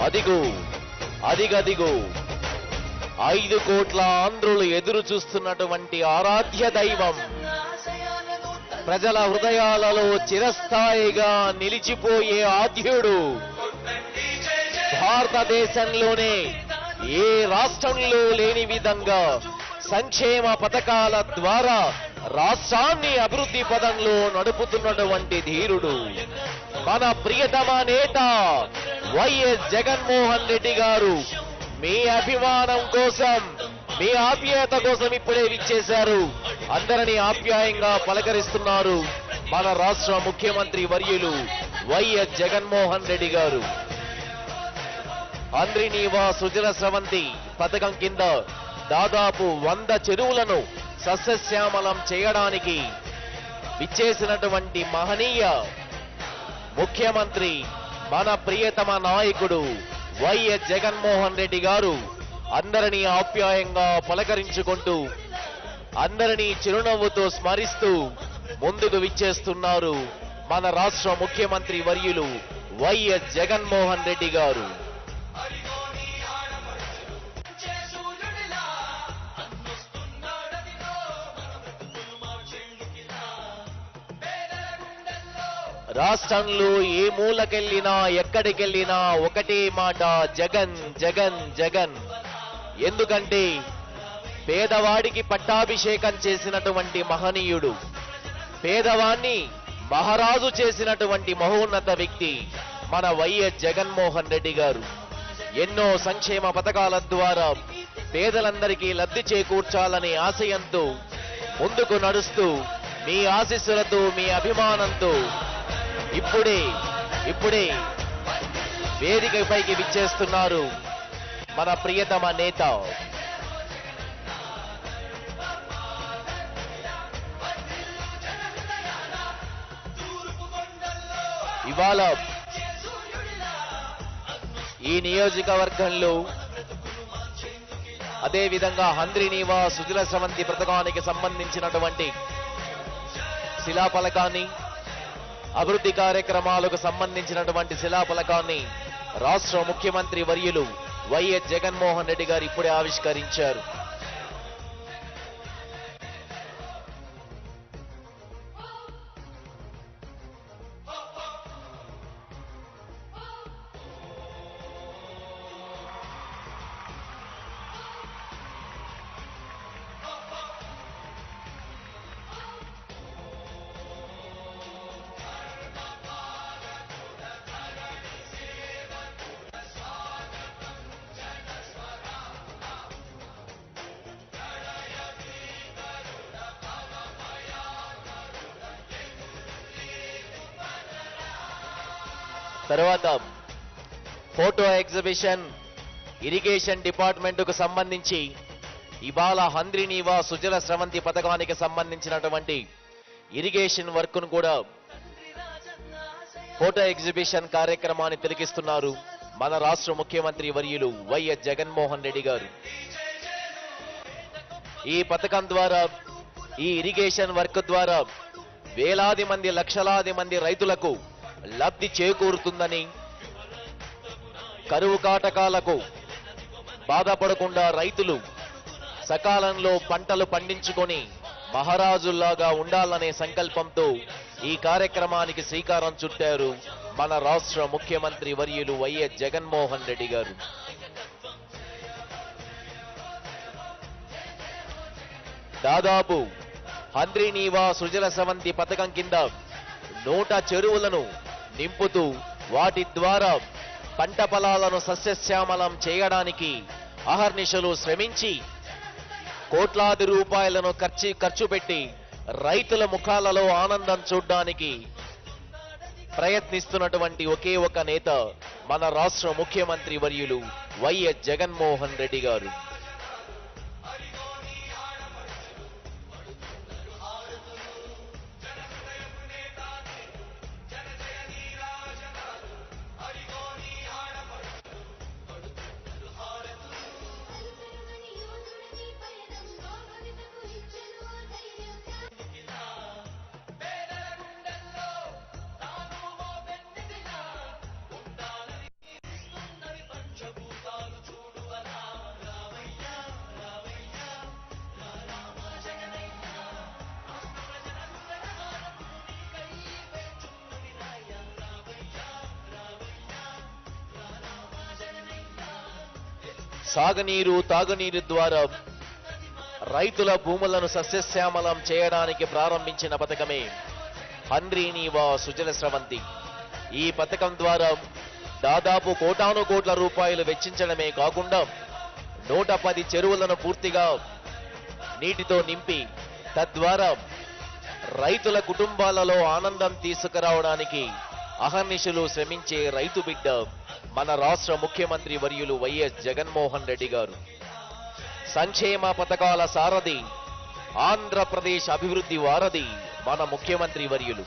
అదిగో అదిగదిగో 5 కోట్ల ఆంధ్రులు ఎదురు చూస్తున్నటువంటి ఆరాధ్య దైవం, ప్రజల హృదయాలలో చిరస్థాయిగా నిలిచిపోయే ఆద్యుడు, భారతదేశంలోనే ఏ రాష్ట్రంలో లేని విధంగా సంక్షేమ పథకాల ద్వారా రాష్ట్రాన్ని అభివృద్ధి పదంలో నడుపుతున్నటువంటి ధీరుడు, మన ప్రియతమ నేత వైఎస్ జగన్మోహన్ రెడ్డి గారు మీ అభిమానం కోసం, మీ ఆప్యాయత కోసం ఇప్పుడే విచ్చేశారు. అందరినీ ఆప్యాయంగా పలకరిస్తున్నారు మన రాష్ట్ర ముఖ్యమంత్రి వర్యులు వైఎస్ జగన్మోహన్ రెడ్డి గారు. హంద్రీనీవా సుజల స్రవంతి పథకం కింద దాదాపు 100 చెరువులను సస్యశ్యామలం చేయడానికి విచ్చేసినటువంటి మహనీయ ముఖ్యమంత్రి, మన ప్రియతమ నాయకుడు వైఎస్ జగన్మోహన్ రెడ్డి గారు అందరినీ ఆప్యాయంగా పలకరించుకుంటూ, అందరినీ చిరునవ్వుతో స్మరిస్తూ ముందుకు విచ్చేస్తున్నారు మన రాష్ట్ర ముఖ్యమంత్రి వర్యులు వైఎస్ జగన్మోహన్ రెడ్డి గారు. రాష్ట్రంలో ఏ మూలకెళ్ళినా ఎక్కడికెళ్ళినా ఒకటే మాట, జగన్ జగన్ జగన్. ఎందుకంటే పేదవాడికి పట్టాభిషేకం చేసినటువంటి మహనీయుడు, పేదవాణ్ణి మహారాజు చేసినటువంటి మహోన్నత వ్యక్తి మన వైఎస్ జగన్మోహన్ రెడ్డి గారు. ఎన్నో సంక్షేమ పథకాల ద్వారా పేదలందరికీ లబ్ధి చేకూర్చాలనే ఆశయంతో ముందుకు నడుస్తూ, మీ ఆశీస్సులతో, మీ అభిమానంతో ఇప్పుడే వేదికపైకి విచ్చేస్తున్నారు మన ప్రియతమ నేత. ఇవాళ ఈ నియోజకవర్గంలో అదేవిధంగా హంద్రీనీవా సుజల స్రవంతి పథకానికి సంబంధించినటువంటి శిలాఫలకాన్ని, అభివృద్ధి కార్యక్రమాలకు సంబంధించినటువంటి శిలాఫలకాన్ని రాష్ట్ర ముఖ్యమంత్రి వర్యులు వైఎస్ జగన్మోహన్ రెడ్డి గారు ఇప్పుడే ఆవిష్కరించారు. తర్వాత ఫోటో ఎగ్జిబిషన్, ఇరిగేషన్ డిపార్ట్మెంట్ కు సంబంధించి ఇవాళ హంద్రీనీవా సుజల స్రవంతి పథకానికి సంబంధించినటువంటి ఇరిగేషన్ వర్క్ ను కూడా ఫోటో ఎగ్జిబిషన్ కార్యక్రమాన్ని తిలకిస్తున్నారు మన రాష్ట్ర ముఖ్యమంత్రి వర్యులు వైఎస్ జగన్మోహన్ రెడ్డి గారు. ఈ పథకం ద్వారా, ఈ ఇరిగేషన్ వర్క్ ద్వారా వేలాది మంది, లక్షలాది మంది రైతులకు లబ్ధి చేకూరుతుందని, కరువు కాటకాలకు బాధపడకుండా రైతులు సకాలంలో పంటలు పండించుకొని మహారాజుల్లాగా ఉండాలనే సంకల్పంతో ఈ కార్యక్రమానికి శ్రీకారం చుట్టారు మన రాష్ట్ర ముఖ్యమంత్రి వర్యులు వైఎస్ జగన్మోహన్ రెడ్డి గారు. దాదాపు హంద్రీనీవా సుజల స్రవంతి పథకం కింద 100 చెరువులను నింపుతూ వాటి ద్వారా పంట పొలాలను సస్యశ్యామలం చేయడానికి అహర్నిశలు శ్రమించి కోట్లాది రూపాయలను ఖర్చు పెట్టి రైతుల ముఖాలలో ఆనందం చూడడానికి ప్రయత్నిస్తున్నటువంటి ఒకే ఒక నేత మన రాష్ట్ర ముఖ్యమంత్రి వర్యులు వైఎస్ జగన్మోహన్ రెడ్డి గారు. సాగునీరు తాగునీరు ద్వారా రైతుల భూములను సస్యశ్యామలం చేయడానికి ప్రారంభించిన పథకమే హంద్రీనీవా సుజల స్రవంతి. ఈ పథకం ద్వారా దాదాపు కోటాను కోట్ల రూపాయలు వెచ్చించడమే కాకుండా 110 చెరువులను పూర్తిగా నీటితో నింపి తద్వారా రైతుల కుటుంబాలలో ఆనందం తీసుకురావడానికి అహర్నిశలు శ్రమించే రైతు బిడ్డ మన రాష్ట్ర ముఖ్యమంత్రి వర్యులు వైఎస్ జగన్మోహన్ రెడ్డి గారు. సంక్షేమ పథకాల సారథి, ఆంధ్రప్రదేశ్ అభివృద్ధి వారధి మన ముఖ్యమంత్రి వర్యులు.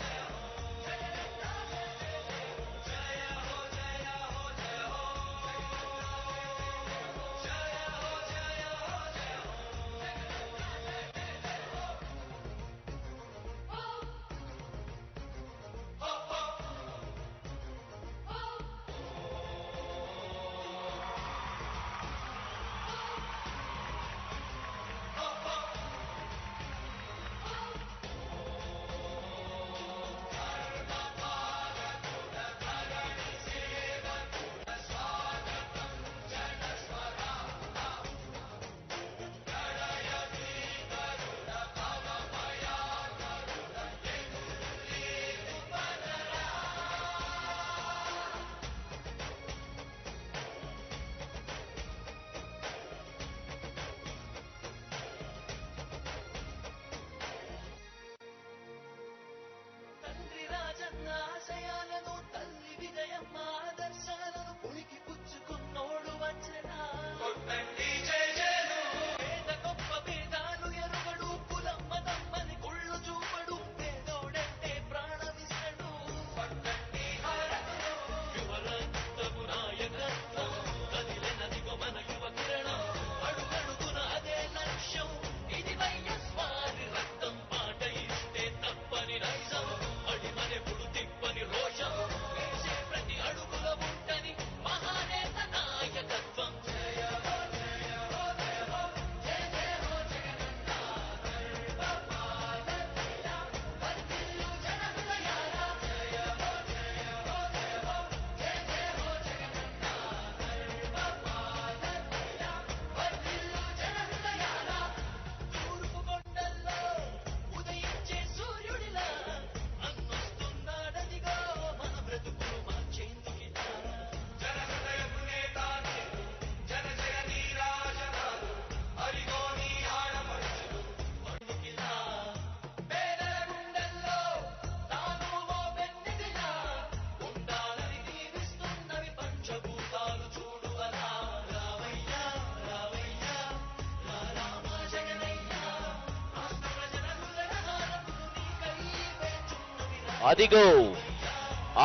అదిగో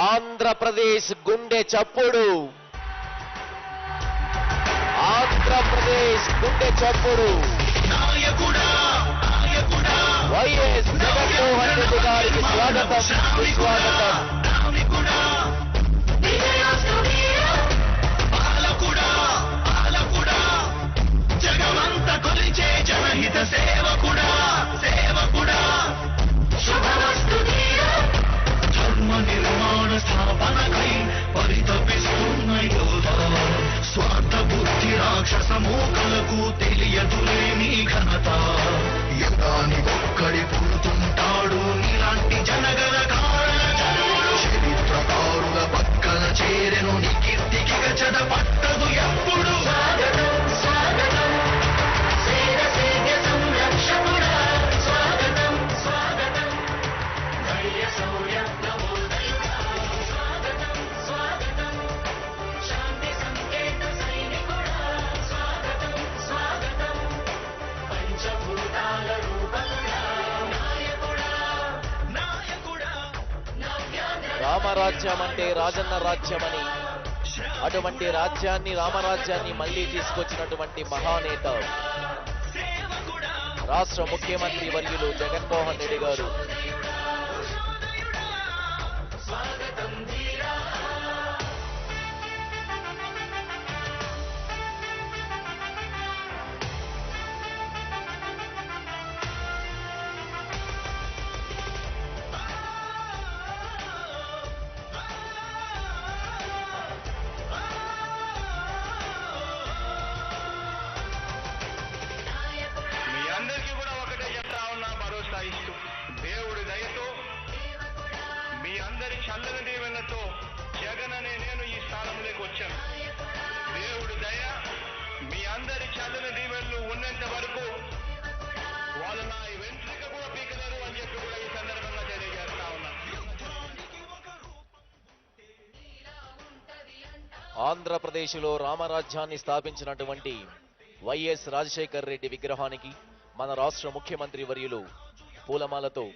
ఆంధ్రప్రదేశ్ గుండె చప్పుడు, ఆంధ్రప్రదేశ్ గుండె చప్పుడు వైఎస్ జగన్మోహన్ రెడ్డి గారికి స్వాగతం, సుస్వాగతం. జగమంత కొలిచే జనహిత సేవకుడా, సేవకుడా ధర్మ నిర్మాణ స్థాపనకై పరితపిస్తున్న యోధా, స్వార్థ బుద్ధి రాక్షస మూకలకు తెలియదులే నీ ఘనత. యుగాని ఒక్కడి పుడుతుంటాడు నీలాంటి జనగణ కారణ జనుడు, చరిత్రకారుల పక్కన చేరెను నీ కీర్తికి గచద పట్టదు ఎప్పుడు. రామరాజ్యం అంటే రాజన్న రాజ్యమని, అటువంటి రాజ్యాన్ని రామరాజ్యాన్ని మళ్లీ తీసుకొచ్చినటువంటి మహానేత రాష్ట్ర ముఖ్యమంత్రి వర్యులు జగన్మోహన్ రెడ్డి గారు. మీ అందరి చల్లని దీవెనలు ఉన్నంత వరకు వాళ్ళు నా వెంట్రుక కూడా పీకలేరు అని చెప్పి కూడా ఈ సందర్భంగా తెలియజేస్తా ఉన్నా. ఆంధ్రప్రదేశ్లో రామరాజ్యాన్ని స్థాపించినటువంటి వైఎస్ రాజశేఖర్ రెడ్డి విగ్రహానికి మన రాష్ట్ర ముఖ్యమంత్రి వర్యులు పూలమాలతో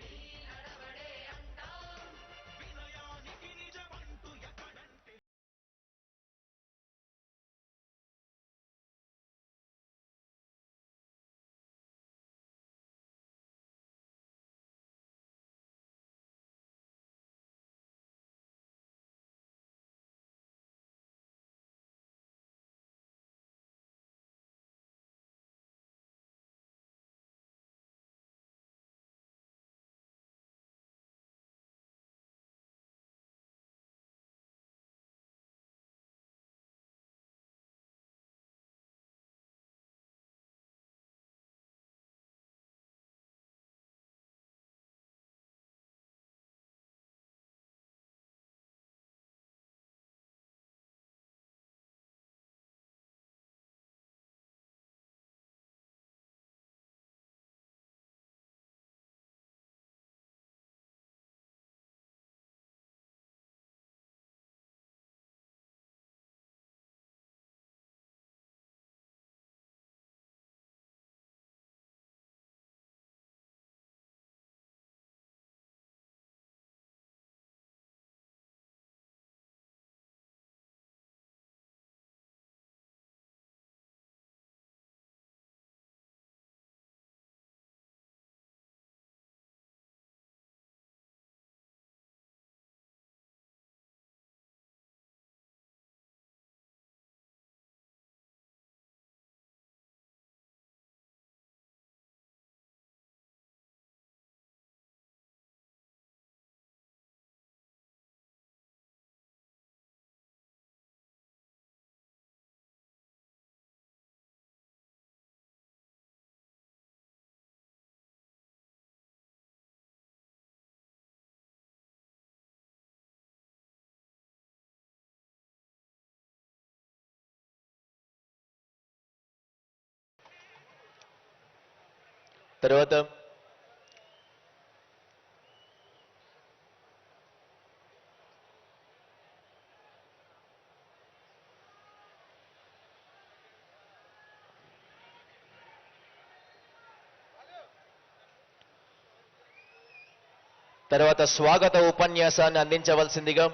తర్వాత స్వాగత ఉపన్యాసాన్ని అందించవలసిందిగా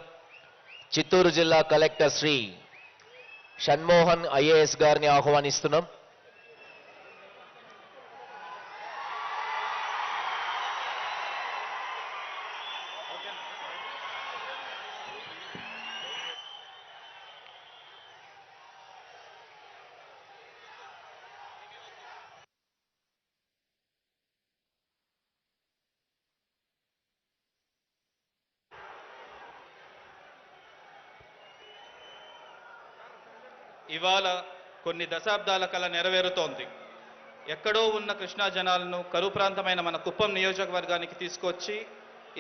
చిత్తూరు జిల్లా కలెక్టర్ శ్రీ షణ్మోహన్ ఐఏఎస్ గారిని ఆహ్వానిస్తున్నాం. ఇవాళ కొన్ని దశాబ్దాల కల నెరవేరుతోంది. ఎక్కడో ఉన్న కృష్ణా జనాలను కరువు ప్రాంతమైన మన కుప్పం నియోజకవర్గానికి తీసుకొచ్చి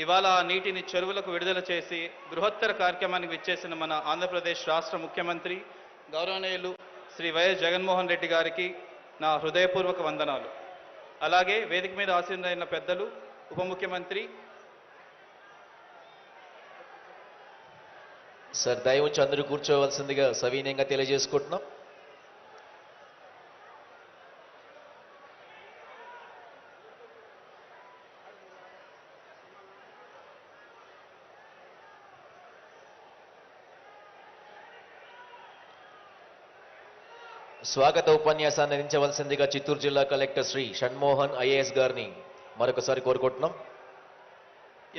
ఇవాళ ఆ నీటిని చెరువులకు విడుదల చేసి బృహత్తర కార్యక్రమానికి విచ్చేసిన మన ఆంధ్రప్రదేశ్ రాష్ట్ర ముఖ్యమంత్రి గౌరవనీయులు శ్రీ వైఎస్ జగన్మోహన్ రెడ్డి గారికి నా హృదయపూర్వక వందనాలు. అలాగే వేదిక మీద ఆసీనులైన పెద్దలు ఉప ముఖ్యమంత్రి సార్ దయవుంచి అందరూ కూర్చోవలసిందిగా సవినయంగా తెలియజేసుకుంటున్నాం. స్వాగత ఉపన్యాసాన్ని అందించవలసిందిగా చిత్తూరు జిల్లా కలెక్టర్ శ్రీ షణ్మోహన్ ఐఏఎస్ గారిని మరొకసారి కోరుకుంటున్నాం.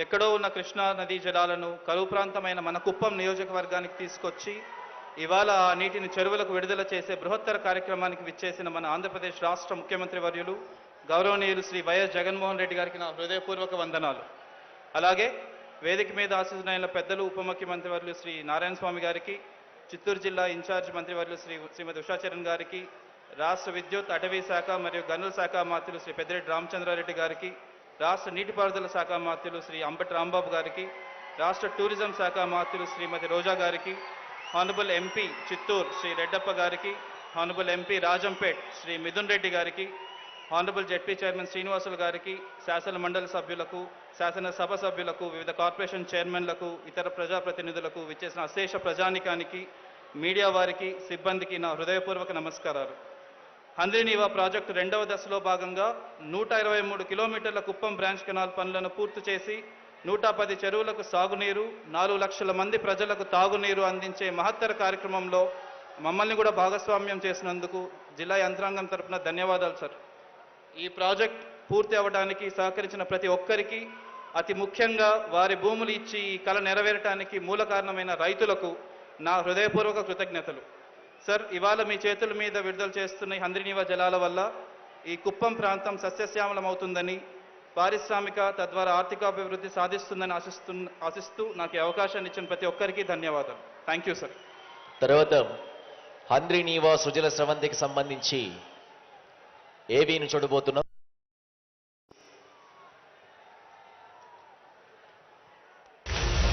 ఎక్కడో ఉన్న కృష్ణా నదీ జలాలను కరువు ప్రాంతమైన మన కుప్పం నియోజకవర్గానికి తీసుకొచ్చి ఇవాళ ఆ నీటిని చెరువులకు విడుదల చేసే బృహత్తర కార్యక్రమానికి విచ్చేసిన మన ఆంధ్రప్రదేశ్ రాష్ట్ర ముఖ్యమంత్రి వర్యులు గౌరవనీయులు శ్రీ వైఎస్ జగన్మోహన్ రెడ్డి గారికి నా హృదయపూర్వక వందనాలు. అలాగే వేదిక మీద ఆశీనులైన పెద్దలు ఉప ముఖ్యమంత్రి వర్యులు శ్రీ నారాయణ స్వామి గారికి, చిత్తూరు జిల్లా ఇన్ఛార్జ్ మంత్రివర్యులు శ్రీమతి ఉషా చరణ్ గారికి, రాష్ట్ర విద్యుత్ అటవీ శాఖ మరియు గనుల శాఖ మంత్రులు శ్రీ పెద్దిరెడ్డి రామచంద్రారెడ్డి గారికి, రాష్ట్ర నీటిపారుదల శాఖ మంత్రులు శ్రీ అంబటి రాంబాబు గారికి, రాష్ట్ర టూరిజం శాఖ మంత్రులు శ్రీమతి రోజా గారికి, ఆనరబుల్ ఎంపీ చిత్తూరు శ్రీ రెడ్డప్ప గారికి, హానరబుల్ ఎంపీ రాజంపేట్ శ్రీ మిథున్ రెడ్డి గారికి, హానరబుల్ జెడ్పీ చైర్మన్ శ్రీనివాసులు గారికి, శాసన మండలి సభ్యులకు, శాసనసభ సభ్యులకు, వివిధ కార్పొరేషన్ చైర్మన్లకు, ఇతర ప్రజాప్రతినిధులకు, విచ్చేసిన అశేష ప్రజానికానికి, మీడియా వారికి, సిబ్బందికి నా హృదయపూర్వక నమస్కారాలు. హంద్రీనీవా ప్రాజెక్టు 2వ దశలో భాగంగా 123 కిలోమీటర్ల కుప్పం బ్రాంచ్ కెనాల్ పనులను పూర్తి చేసి 110 చెరువులకు సాగునీరు, 4 లక్షల మంది ప్రజలకు తాగునీరు అందించే మహత్తర కార్యక్రమంలో మమ్మల్ని కూడా భాగస్వామ్యం చేసినందుకు జిల్లా యంత్రాంగం తరపున ధన్యవాదాలు సార్. ఈ ప్రాజెక్ట్ పూర్తి అవ్వడానికి సహకరించిన ప్రతి ఒక్కరికి, అతి ముఖ్యంగా వారి భూములు ఇచ్చి ఈ కళ నెరవేరటానికి మూల కారణమైన రైతులకు నా హృదయపూర్వక కృతజ్ఞతలు. సార్, ఇవాళ మీ చేతుల మీద విడుదల చేస్తున్న ఈ హంద్రీనీవా జలాల వల్ల ఈ కుప్పం ప్రాంతం సస్యశ్యామలం అవుతుందని, పారిశ్రామిక తద్వారా ఆర్థికాభివృద్ధి సాధిస్తుందని ఆశిస్తూ నాకు ఈ అవకాశాన్ని ఇచ్చిన ప్రతి ఒక్కరికి ధన్యవాదాలు. Thank you sir. తర్వాత హంద్రీనీవా సుజల స్రవంతికి సంబంధించి ఏవీని చూడబోతున్నాం.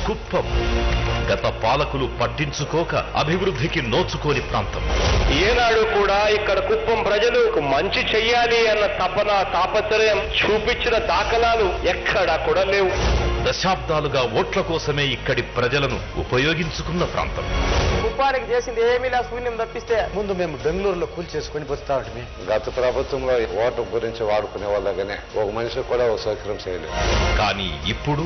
కుప్పం గత పాలకులు పట్టించుకోక అభివృద్ధికి నోచుకోని ప్రాంతం. ఏనాడు కూడా ఇక్కడ కుప్పం ప్రజలకు మంచి చెయ్యాలి అన్న తపన తాపత్రయం చూపించిన దాఖలాలు ఎక్కడా కూడా లేవు. దశాబ్దాలుగా ఓట్ల కోసమే ఇక్కడి ప్రజలను ఉపయోగించుకున్న ప్రాంతం. కుప్పానికి చేసింది ఏమీ లేదు, శూన్యం తప్పిస్తే. ముందు మేము బెంగళూరులో కూల్ చేసుకుని పోతా ఉంటాం. గత ప్రభుత్వంలో ఓటు గురించి వాడుకునే వాళ్ళగానే ఒక మనిషి కూడా ఒక సౌకర్యం చేయలేదు. కానీ ఇప్పుడు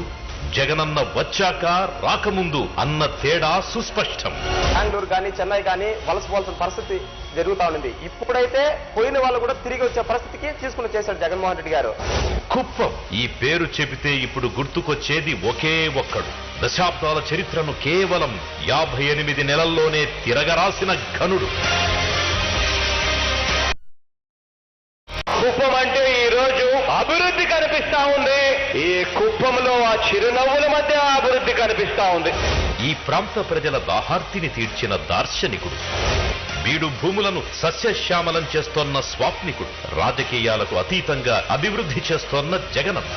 జగనన్న వచ్చాక రాకముందు అన్న తేడా సుస్పష్టం. బెంగళూరు కానీ చెన్నై కానీ వలసపోవాల్సిన పరిస్థితి జరుగుతా ఉంది. ఇప్పుడైతే పోయిన వాళ్ళు కూడా తిరిగి వచ్చే పరిస్థితికి తీసుకుని చేశాడు జగన్మోహన్ రెడ్డి గారు. కుప్పం ఈ పేరు చెబితే ఇప్పుడు గుర్తుకొచ్చేది ఒకే ఒక్కడు. దశాబ్దాల చరిత్రను కేవలం 58 నెలల్లోనే తిరగరాసిన ఘనుడు. కుప్పం అంటే ఈ రోజు అభివృద్ధి కనిపిస్తా ఉంది. ఈ కుప్పంలో ఆ చిరునవ్వుల మధ్య అభివృద్ధి కనిపిస్తా ఉంది. ఈ ప్రాంత ప్రజల దాహార్తిని తీర్చిన దార్శనికుడు, బీడు భూములను సస్యశ్యామలం చేస్తోన్న స్వాప్నికుడు, రాజకీయాలకు అతీతంగా అభివృద్ధి చేస్తోన్న జగనన్న.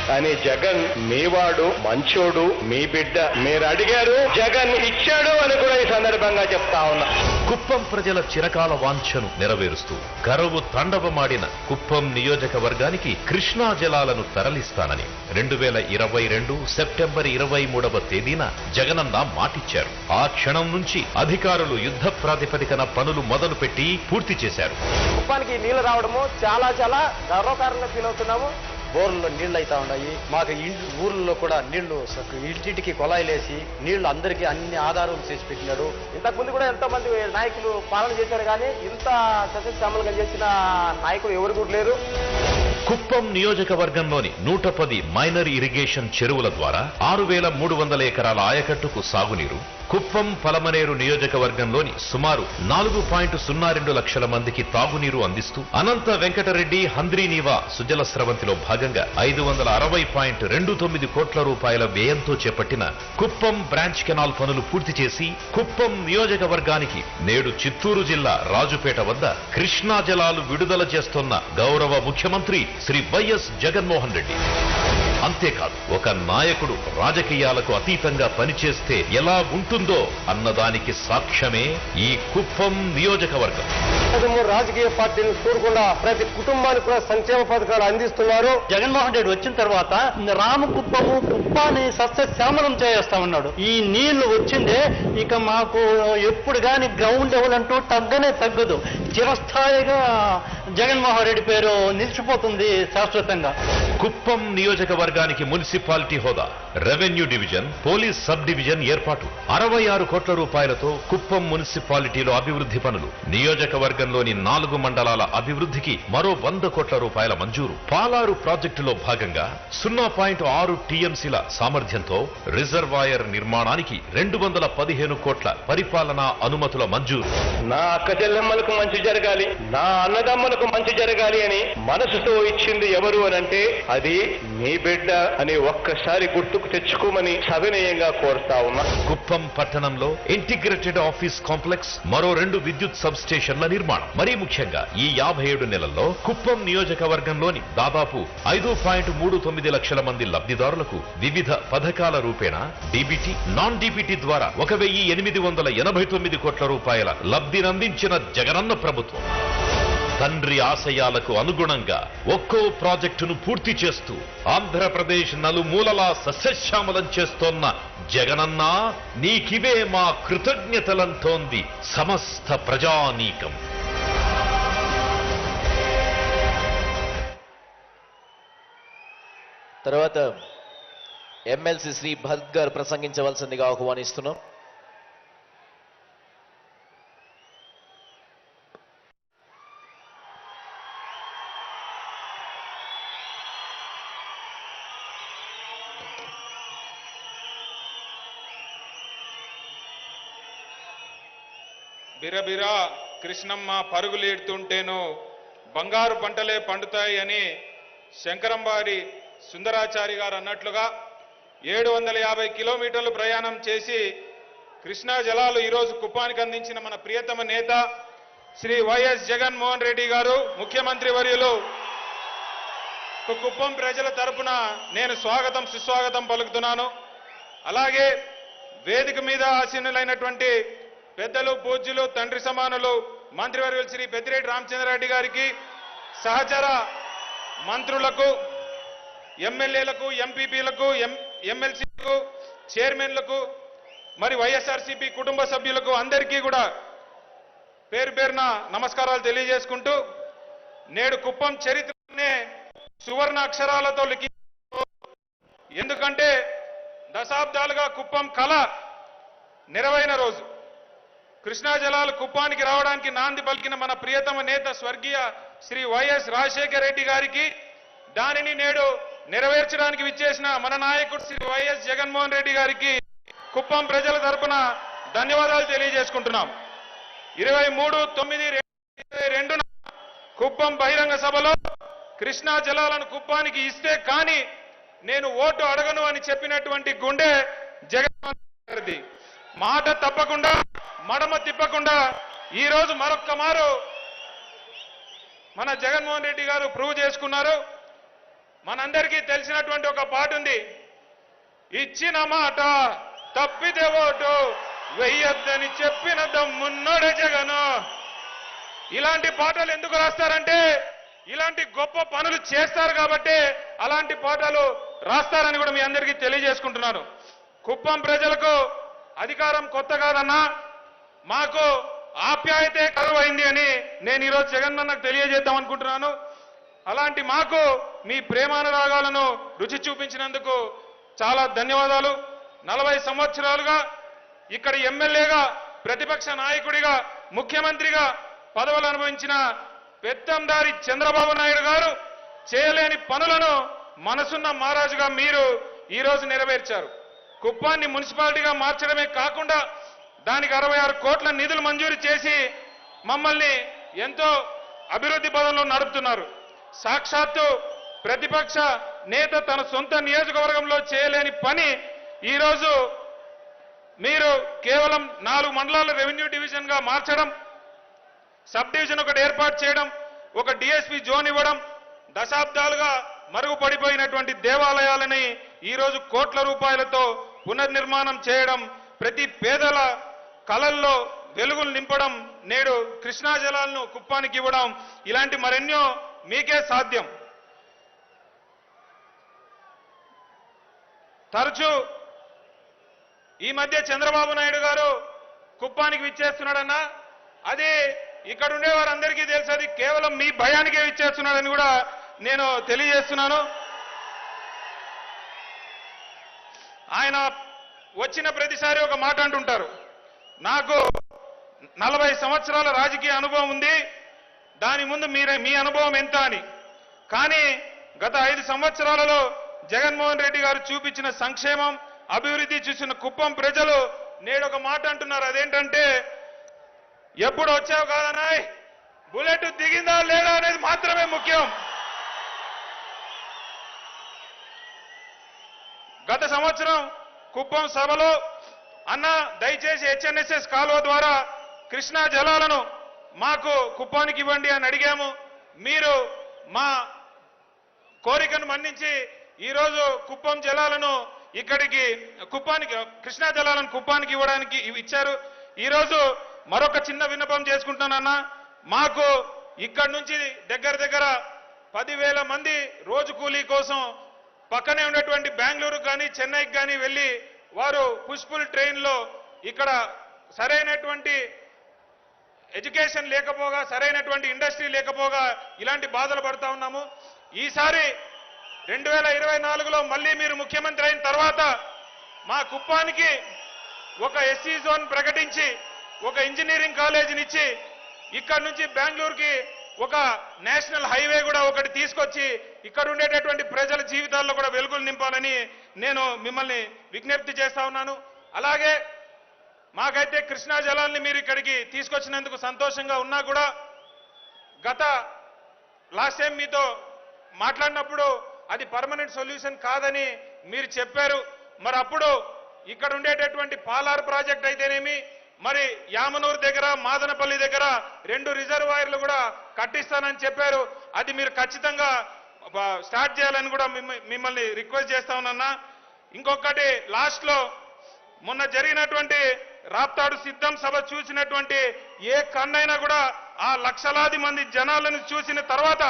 కానీ జగన్ మీవాడు, మంచోడు, మీ బిడ్డ. మీరు అడిగారు, జగన్ ఇచ్చాడు అని కూడా ఈ సందర్భంగా చెప్తా ఉన్నా. కుప్పం ప్రజల చిరకాల వాంఛను నెరవేరుస్తూ కరువు తాండవమాడిన కుప్పం నియోజకవర్గానికి కృష్ణా జలాలను తరలిస్తానని 2022 సెప్టెంబర్ 23వ తేదీన జగనన్న మాటిచ్చారు. ఆ క్షణం నుంచి అధికారులు యుద్ధ ప్రాతిపదికన పనులు మొదలుపెట్టి పూర్తి చేశారు. కుప్పానికి నీళ్లు రావడము చాలా చాలా గర్వకారంగా ఫీల్ అవుతున్నాము. బోర్లలో నీళ్లు అవుతా ఉన్నాయి. మాకు ఊర్లలో కూడా నీళ్లు ఇంటింటికి కొలాయిలేసి నీళ్లు అందరికీ అన్ని ఆధారం చేసి పెట్టినాడు. ఇంతకుముందు కూడా ఎంతో మంది నాయకులు పాలన చేశారు, కానీ ఇంత సస్యశ్యామలుగా చేసిన నాయకులు ఎవరు కూడా లేరు. కుప్పం నియోజకవర్గంలోని 110 మైనర్ ఇరిగేషన్ చెరువుల ద్వారా 6,300 ఎకరాల ఆయకట్టుకు సాగునీరు, కుప్పం పలమనేరు నియోజకవర్గంలోని సుమారు 4.02 లక్షల మందికి తాగునీరు అందిస్తూ అనంత వెంకటరెడ్డి హంద్రీనీవా సుజల స్రవంతిలో భాగంగా 560.29 కోట్ల రూపాయల వ్యయంతో చేపట్టిన కుప్పం బ్రాంచ్ కెనాల్ పనులు పూర్తి చేసి కుప్పం నియోజకవర్గానికి నేడు చిత్తూరు జిల్లా రాజుపేట వద్ద కృష్ణా జలాలు విడుదల చేస్తున్న గౌరవ ముఖ్యమంత్రి శ్రీ వైఎస్ జగన్మోహన్ రెడ్డి. అంతేకాదు, ఒక నాయకుడు రాజకీయాలకు అతీతంగా పనిచేస్తే ఎలా ఉంటుందో అన్నదానికి సాక్ష్యమే ఈ కుప్పం నియోజకవర్గం. రాజకీయ పార్టీలు చూడకుండా ప్రతి కుటుంబానికి కూడా సంక్షేమ పథకాలు అందిస్తున్నారు. జగన్మోహన్ రెడ్డి వచ్చిన తర్వాత రామకుప్పము కుప్పాన్ని సస్యశ్యామలం చేస్తా ఉన్నాడు. ఈ నీళ్లు వచ్చిందే ఇక మాకు ఎప్పుడు కానీ గ్రౌండ్ లెవెల్ అంటూ తగ్గనే తగ్గదు. చిరస్థాయిగా జగన్మోహన్ రెడ్డి పేరు నిలిచిపోతుంది శాశ్వతంగా. కుప్పం నియోజకవర్గానికి మున్సిపాలిటీ హోదా, revenue division, police sub division ఏర్పాటు, 66 కోట్ల రూపాయలతో కుప్పం మున్సిపాలిటీలో అభివృద్ధి పనులు, నియోజకవర్గంలోని 4 మండలాల అభివృద్ధికి మరో 100 కోట్ల రూపాయల మంజూరు, పాలారు ప్రాజెక్టులో భాగంగా 0.6 టీఎంసీల సామర్థ్యంతో రిజర్వాయర్ నిర్మాణానికి 215 కోట్ల పరిపాలనా అనుమతుల మంజూరు. నా అక్క చెల్లెమ్మలకు మంచి జరగాలి, నా అన్నదమ్మలకు మంచి జరగాలి అని మనసుతో ఇచ్చింది ఎవరు అనంటే అది మీ బిడ్డ అని ఒక్కసారి గుర్తుకు తెచ్చుకోమని సవినయంగా కోరుతా ఉన్నా. కుప్పం పట్టణంలో ఇంటిగ్రేటెడ్ ఆఫీస్ కాంప్లెక్స్, మరో 2 విద్యుత్ సబ్ స్టేషన్ల నిర్మాణం. మరీ ముఖ్యంగా ఈ 57 నెలల్లో కుప్పం నియోజకవర్గంలోని దాదాపు 5.39 లక్షల మంది లబ్ధిదారులకు వివిధ పథకాల రూపేణా డీబీటీ, నాన్ డీబీటీ ద్వారా 1,889 కోట్ల రూపాయల లబ్ధినందించిన జగనన్న ప్రభుత్వం ప్రభుత్వం. తండ్రి ఆశయాలకు అనుగుణంగా ఒక్కో ప్రాజెక్టును పూర్తి చేస్తూ ఆంధ్రప్రదేశ్ నలుమూలలా సస్యశ్యామలం చేస్తోన్న జగనన్న, నీకివే మా కృతజ్ఞతలంటోంది సమస్త ప్రజానీకం. తర్వాత ఎమ్మెల్సీ శ్రీ భరత్ గారు ప్రసంగించవలసిందిగా ఆహ్వానిస్తున్నాం. బిరబిరా కృష్ణమ్మ పరుగులేడుతుంటేను బంగారు పంటలే పండుతాయి అని శంకరంబారి సుందరాచారి గారు అన్నట్లుగా 750 కిలోమీటర్లు ప్రయాణం చేసి కృష్ణా జలాలు ఈరోజు కుప్పానికి అందించిన మన ప్రియతమ నేత శ్రీ వైఎస్ జగన్మోహన్ రెడ్డి గారు, ముఖ్యమంత్రి వర్యులు, కుప్పం ప్రజల తరపున నేను స్వాగతం సుస్వాగతం పలుకుతున్నాను. అలాగే వేదిక మీద ఆసీనులైనటువంటి పెద్దలు, పూజ్యులు, తండ్రి సమానులు, మంత్రివర్యులు శ్రీ పెద్దిరెడ్డి రామచంద్రారెడ్డి గారికి, సహచర మంత్రులకు, ఎమ్మెల్యేలకు, ఎంపీపీలకు, ఎమ్మెల్సీలకు, చైర్మన్లకు, మరి వైఎస్ఆర్సీపీ కుటుంబ సభ్యులకు అందరికీ కూడా పేరు పేరున నమస్కారాలు తెలియజేసుకుంటూ, నేడు కుప్పం చరిత్రనే సువర్ణ అక్షరాలతో ఎందుకంటే దశాబ్దాలుగా కుప్పం కళ నెరవైన రోజు. కృష్ణా జలాలు కుప్పానికి రావడానికి నాంది పలికిన మన ప్రియతమ నేత స్వర్గీయ శ్రీ వైఎస్ రాజశేఖర రెడ్డి గారికి, దానిని నేడు నెరవేర్చడానికి విచ్చేసిన మన నాయకుడు శ్రీ వైఎస్ జగన్మోహన్ రెడ్డి గారికి కుప్పం ప్రజల తరపున ధన్యవాదాలు తెలియజేసుకుంటున్నాం. 23/9/2022 కుప్పం బహిరంగ సభలో కృష్ణా జలాలను కుప్పానికి ఇస్తే కానీ నేను ఓటు అడగను అని చెప్పినటువంటి గుండె జగన్మోహన్ రెడ్డి. మాట తప్పకుండా, మడమ తిప్పకుండా ఈ రోజు మరొక్క మారు మన జగన్మోహన్ రెడ్డి గారు ప్రూవ్ చేసుకున్నారు. మనందరికీ తెలిసినటువంటి ఒక పాట ఉంది, ఇచ్చిన మాట తప్పితే ఓటు వెయ్యొద్దని చెప్పిన దమ్మున్నోడే జగను. ఇలాంటి పాటలు ఎందుకు రాస్తారంటే ఇలాంటి గొప్ప పనులు చేస్తారు కాబట్టి అలాంటి పాటలు రాస్తారని కూడా మీ అందరికీ తెలియజేసుకుంటున్నాను. కుప్పం ప్రజలకు అధికారం కొత్త కాదన్నా, మాకు ఆప్యాయతే కరువైంది అని నేను ఈరోజు జగన్మోహన్కు తెలియజేద్దాం అనుకుంటున్నాను. అలాంటి మాకు మీ ప్రేమానురాగాలను రుచి చూపించినందుకు చాలా ధన్యవాదాలు. 40 సంవత్సరాలుగా ఇక్కడ ఎమ్మెల్యేగా, ప్రతిపక్ష నాయకుడిగా, ముఖ్యమంత్రిగా పదవులు అనుభవించిన పెత్తందారి చంద్రబాబు నాయుడు గారు చేయలేని పనులను మనసున్న మహారాజుగా మీరు ఈరోజు నెరవేర్చారు. కుప్పాన్ని మున్సిపాలిటీగా మార్చడమే కాకుండా దానికి 66 కోట్ల నిధులు మంజూరు చేసి మమ్మల్ని ఎంతో అభివృద్ధి పదంలో నడుపుతున్నారు. సాక్షాత్తు ప్రతిపక్ష నేత తన సొంత నియోజకవర్గంలో చేయలేని పని ఈరోజు మీరు కేవలం 4 మండలాల రెవెన్యూ డివిజన్ గా మార్చడం, సబ్ డివిజన్ ఒకటి ఏర్పాటు చేయడం, ఒక డిఎస్పీ జోన్ ఇవ్వడం, దశాబ్దాలుగా మరుగుపడిపోయినటువంటి దేవాలయాలని ఈరోజు కోట్ల రూపాయలతో పునర్నిర్మాణం చేయడం, ప్రతి పేదల కళల్లో వెలుగులు నింపడం, నేడు కృష్ణా జలాలను కుప్పానికి ఇవ్వడం, ఇలాంటి మరెన్నో మీకే సాధ్యం. తరచూ ఈ మధ్య చంద్రబాబు నాయుడు గారు కుప్పానికి విచ్చేస్తున్నాడన్నా, అది ఇక్కడ ఉండే వారందరికీ తెలుసు, అది కేవలం మీ భయానికే విచ్చేస్తున్నాడని కూడా నేను తెలియజేస్తున్నాను. ఆయన వచ్చిన ప్రతిసారి ఒక మాట అంటుంటారు, నాకు 40 సంవత్సరాల రాజకీయ అనుభవం ఉంది, దాని ముందు మీ అనుభవం ఎంత అని. కానీ గత 5 సంవత్సరాలలో జగన్మోహన్ రెడ్డి గారు చూపించిన సంక్షేమం, అభివృద్ధి చూసిన కుప్పం ప్రజలు నేడు ఒక మాట అంటున్నారు, అదేంటంటే ఎప్పుడు వచ్చావు కాదనాయ్, బుల్లెట్ దిగిందా లేదా అనేది మాత్రమే ముఖ్యం. గత సంవత్సరం కుప్పం సభలో అన్న దయచేసి హెచ్ఎన్ఎస్ఎస్ కాలువ ద్వారా కృష్ణా జలాలను మాకు కుప్పానికి ఇవ్వండి అని అడిగాము. మీరు మా కోరికను మన్నించి ఈరోజు కుప్పం జలాలను ఇక్కడికి కృష్ణా జలాలను కుప్పానికి ఇవ్వడానికి ఇచ్చారు. ఈరోజు మరొక చిన్న విన్నపం చేసుకుంటున్నానన్నా, మాకు ఇక్కడి నుంచి దగ్గర 10,000 మంది రోజు కూలీ కోసం పక్కనే ఉన్నటువంటి బెంగళూరు కానీ చెన్నైకి కానీ వెళ్ళి వారు పుష్పుల్ ట్రైన్లో ఇక్కడ సరైనటువంటి ఎడ్యుకేషన్ లేకపోగా సరైనటువంటి ఇండస్ట్రీ లేకపోగా ఇలాంటి బాధలు పడుతూ ఉన్నాము. ఈసారి 2024లో మళ్ళీ మీరు ముఖ్యమంత్రి అయిన తర్వాత మా కుప్పానికి ఒక ఎస్సీ జోన్ ప్రకటించి ఒక ఇంజనీరింగ్ కాలేజీనిచ్చి ఇక్కడ నుంచి బెంగళూరుకి ఒక నేషనల్ హైవే కూడా ఒకటి తీసుకొచ్చి ఇక్కడ ఉండేటటువంటి ప్రజల జీవితాల్లో కూడా వెలుగులు నింపాలని నేను మిమ్మల్ని విజ్ఞప్తి చేస్తా ఉన్నాను. అలాగే మాకైతే కృష్ణా జలాల్ని మీరు ఇక్కడికి తీసుకొచ్చినందుకు సంతోషంగా ఉన్నా కూడా లాస్ట్ టైం మీతో మాట్లాడినప్పుడు అది పర్మనెంట్ సొల్యూషన్ కాదని మీరు చెప్పారు. మరి అప్పుడు ఇక్కడ ఉండేటటువంటి పాలార్ ప్రాజెక్ట్ అయితేనేమి, మరి యామనూరు దగ్గర మాదనపల్లి దగ్గర 2 రిజర్వాయర్లు కూడా కట్టిస్తానని చెప్పారు. అది మీరు ఖచ్చితంగా స్టార్ట్ చేయాలని కూడా మిమ్మల్ని రిక్వెస్ట్ చేస్తా ఉన్నా. ఇంకొకటి లాస్ట్లో మొన్న జరిగినటువంటి రాప్తాడు సిద్ధం సభ చూసినటువంటి ఏ కన్నైనా కూడా ఆ లక్షలాది మంది జనాలను చూసిన తర్వాత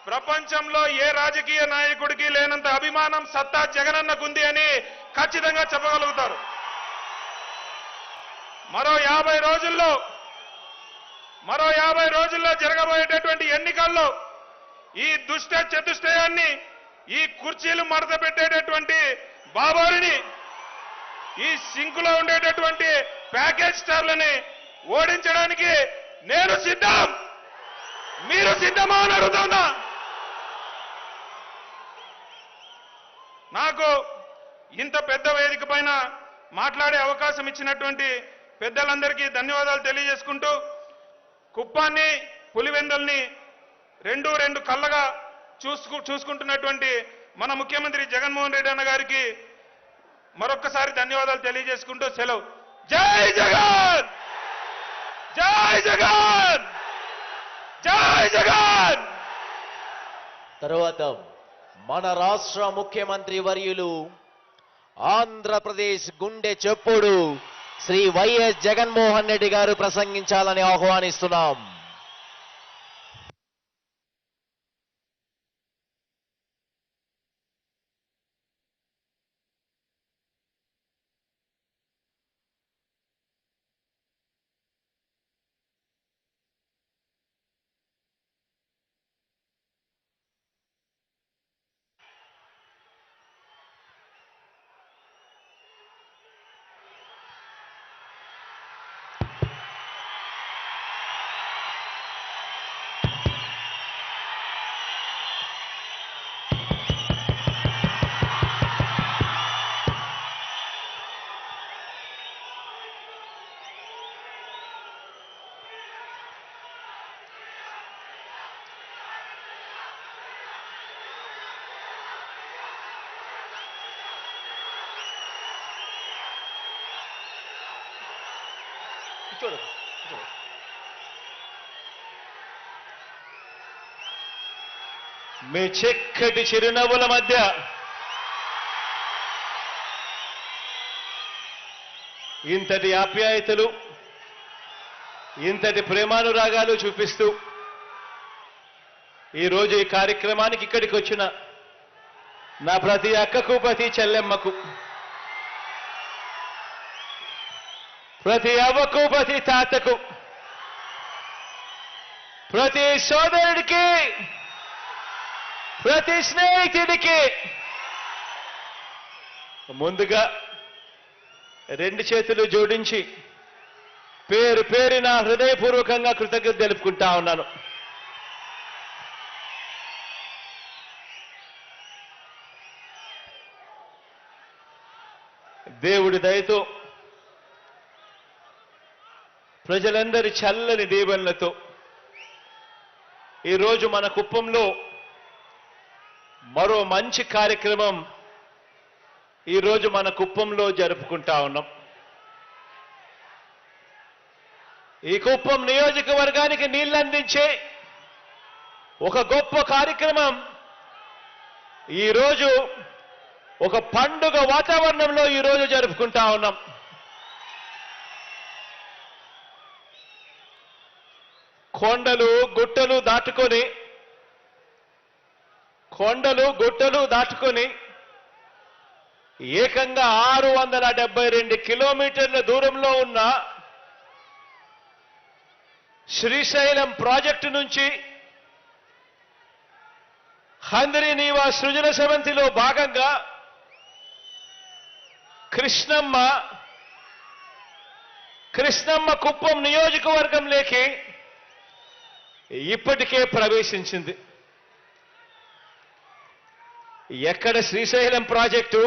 ప్రపంచంలో ఏ రాజకీయ నాయకుడికి లేనంత అభిమానం సత్తా జగనన్నకుంది అని ఖచ్చితంగా చెప్పగలుగుతారు. మరో 50 రోజుల్లో జరగబోయేటటువంటి ఎన్నికల్లో ఈ దుష్ట చతుష్టయాన్ని, ఈ కుర్చీలు మడత పెట్టేటటువంటి బాబోరిని, ఈ సింకులో ఉండేటటువంటి ప్యాకేజ్ స్టార్లని ఓడించడానికి నేను సిద్ధం. మీరు సిద్ధమా అని అడుగుతున్నా. నాకు ఇంత పెద్ద వేదిక పైన మాట్లాడే అవకాశం ఇచ్చినటువంటి పెద్దలందరికీ ధన్యవాదాలు తెలియజేసుకుంటూ, కుప్పాన్ని పులివెందల్ని రెండు కళ్ళగా చూసుకుంటున్నటువంటి మన ముఖ్యమంత్రి జగన్మోహన్ రెడ్డి అన్న గారికి మరొక్కసారి ధన్యవాదాలు తెలియజేసుకుంటూ సెలవు. జై జగన్, జై జగన్, జై జగన్. తరువాత మన రాష్ట్ర ముఖ్యమంత్రి వర్యులు ఆంధ్రప్రదేశ్ గుండె చెప్పుడు శ్రీ వైఎస్ జగన్మోహన్ రెడ్డి గారు ప్రసంగించాలని ఆహ్వానిస్తున్నాం. మీ చక్కటి చిరునవ్వుల మధ్య ఇంతటి ఆప్యాయతలు, ఇంతటి ప్రేమానురాగాలు చూపిస్తూ ఈరోజు ఈ కార్యక్రమానికి ఇక్కడికి వచ్చిన నా ప్రతి అక్కకు, ప్రతి చెల్లెమ్మకు, ప్రతి అవ్వకు, ప్రతి తాతకు, ప్రతి సోదరుడికి, ప్రతి స్నేహితుడికి ముందుగా 2 చేతులు జోడించి పేరు పేరున హృదయపూర్వకంగా కృతజ్ఞత తెలుపుకుంటా ఉన్నాను. దేవుడి దయతో, ప్రజలందరి చల్లని దీవెనలతో ఈరోజు మన కుప్పంలో మరో మంచి కార్యక్రమం ఈరోజు మన కుప్పంలో జరుపుకుంటా ఉన్నాం. ఈ కుప్పం నియోజకవర్గానికి నీళ్లందించే ఒక గొప్ప కార్యక్రమం ఈరోజు ఒక పండుగ వాతావరణంలో ఈరోజు జరుపుకుంటా ఉన్నాం. కొండలు గుట్టలు దాటుకొని ఏకంగా 672 కిలోమీటర్ల దూరంలో ఉన్న శ్రీశైలం ప్రాజెక్టు నుంచి హంద్రీనీవా సృజన సమంతిలో భాగంగా కృష్ణమ్మ కుప్పం నియోజకవర్గంలోకి ఇప్పటికే ప్రవేశించింది. ఎక్కడ శ్రీశైలం ప్రాజెక్టు,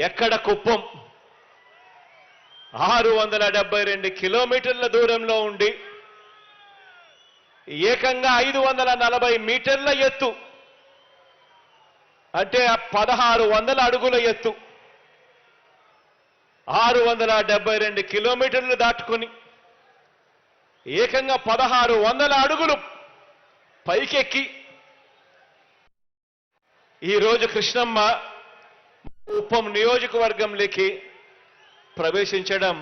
ఎక్కడ కుప్పం? 672 కిలోమీటర్ల దూరంలో ఉండి ఏకంగా 540 మీటర్ల ఎత్తు, అంటే 1600 అడుగుల ఎత్తు, 672 కిలోమీటర్లు దాటుకుని ఏకంగా 1600 అడుగులు పైకెక్కి ఈరోజు కృష్ణమ్మ కుప్పం నియోజకవర్గంలోకి ప్రవేశించడం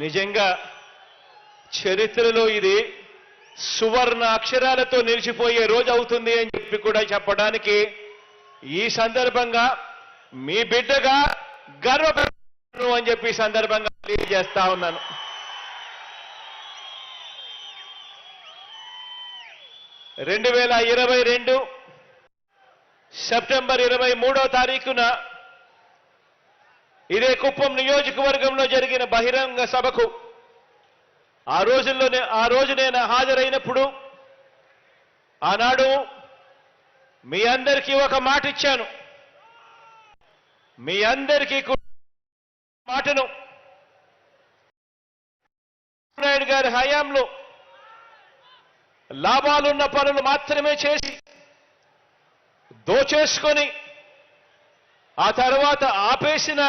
నిజంగా చరిత్రలో ఇది సువర్ణ అక్షరాలతో నిలిచిపోయే రోజు అవుతుంది అని చెప్పి కూడా చెప్పడానికి ఈ సందర్భంగా మీ బిడ్డగా గర్వపడుతున్నాను అని చెప్పి ఈ సందర్భంగా తెలియజేస్తా ఉన్నాను. (2022) సెప్టెంబర్ 23వ తారీఖున ఇదే కుప్పం నియోజకవర్గంలో జరిగిన బహిరంగ సభకు ఆ రోజు నేను హాజరైనప్పుడు ఆనాడు మీ అందరికీ ఒక మాట ఇచ్చాను. మీ అందరికీ మాటను నాయుడు గారి హయాంలో లాభాలున్న పనులు మాత్రమే చేసి దోచేసుకొని ఆ తర్వాత ఆపేసిన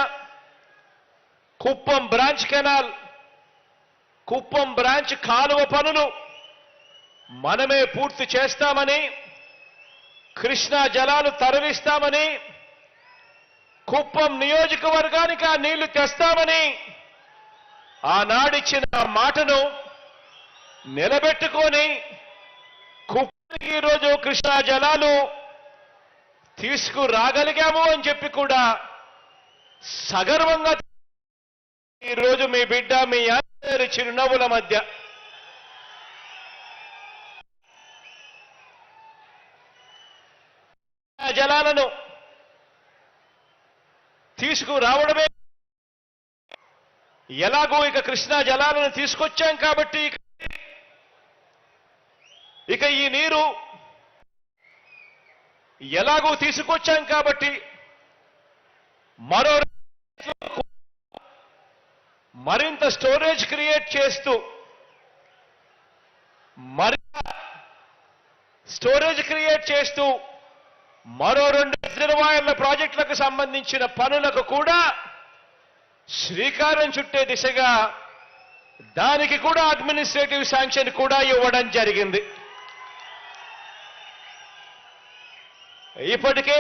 Kuppam branch canal, Kuppam branch కాలువ పనులు మనమే పూర్తి చేస్తామని, కృష్ణా జలాలు తరలిస్తామని, కుప్పం నియోజకవర్గానికి ఆ నీళ్లు తెస్తామని ఆనాడిచ్చిన మాటను నిలబెట్టుకొని కుప్పంకి ఈరోజు కృష్ణా జలాలు తీసుకురాగలిగాము అని చెప్పి కూడా సగర్వంగా ఈరోజు మీ బిడ్డ మీ అందరి చిరునవ్వుల మధ్య జలాలను తీసుకురావడమే, ఎలాగో ఇక కృష్ణా జలాలను తీసుకొచ్చాం కాబట్టి ఇక ఈ నీరు ఎలాగో తీసుకొచ్చాం కాబట్టి మరింత స్టోరేజ్ క్రియేట్ చేస్తూ మరో 2 రిజర్వాయర్ల ప్రాజెక్టులకు సంబంధించిన పనులకు కూడా శ్రీకారం చుట్టే దిశగా దానికి కూడా అడ్మినిస్ట్రేటివ్ శాంక్షన్ కూడా ఇవ్వడం జరిగింది. ఇప్పటికే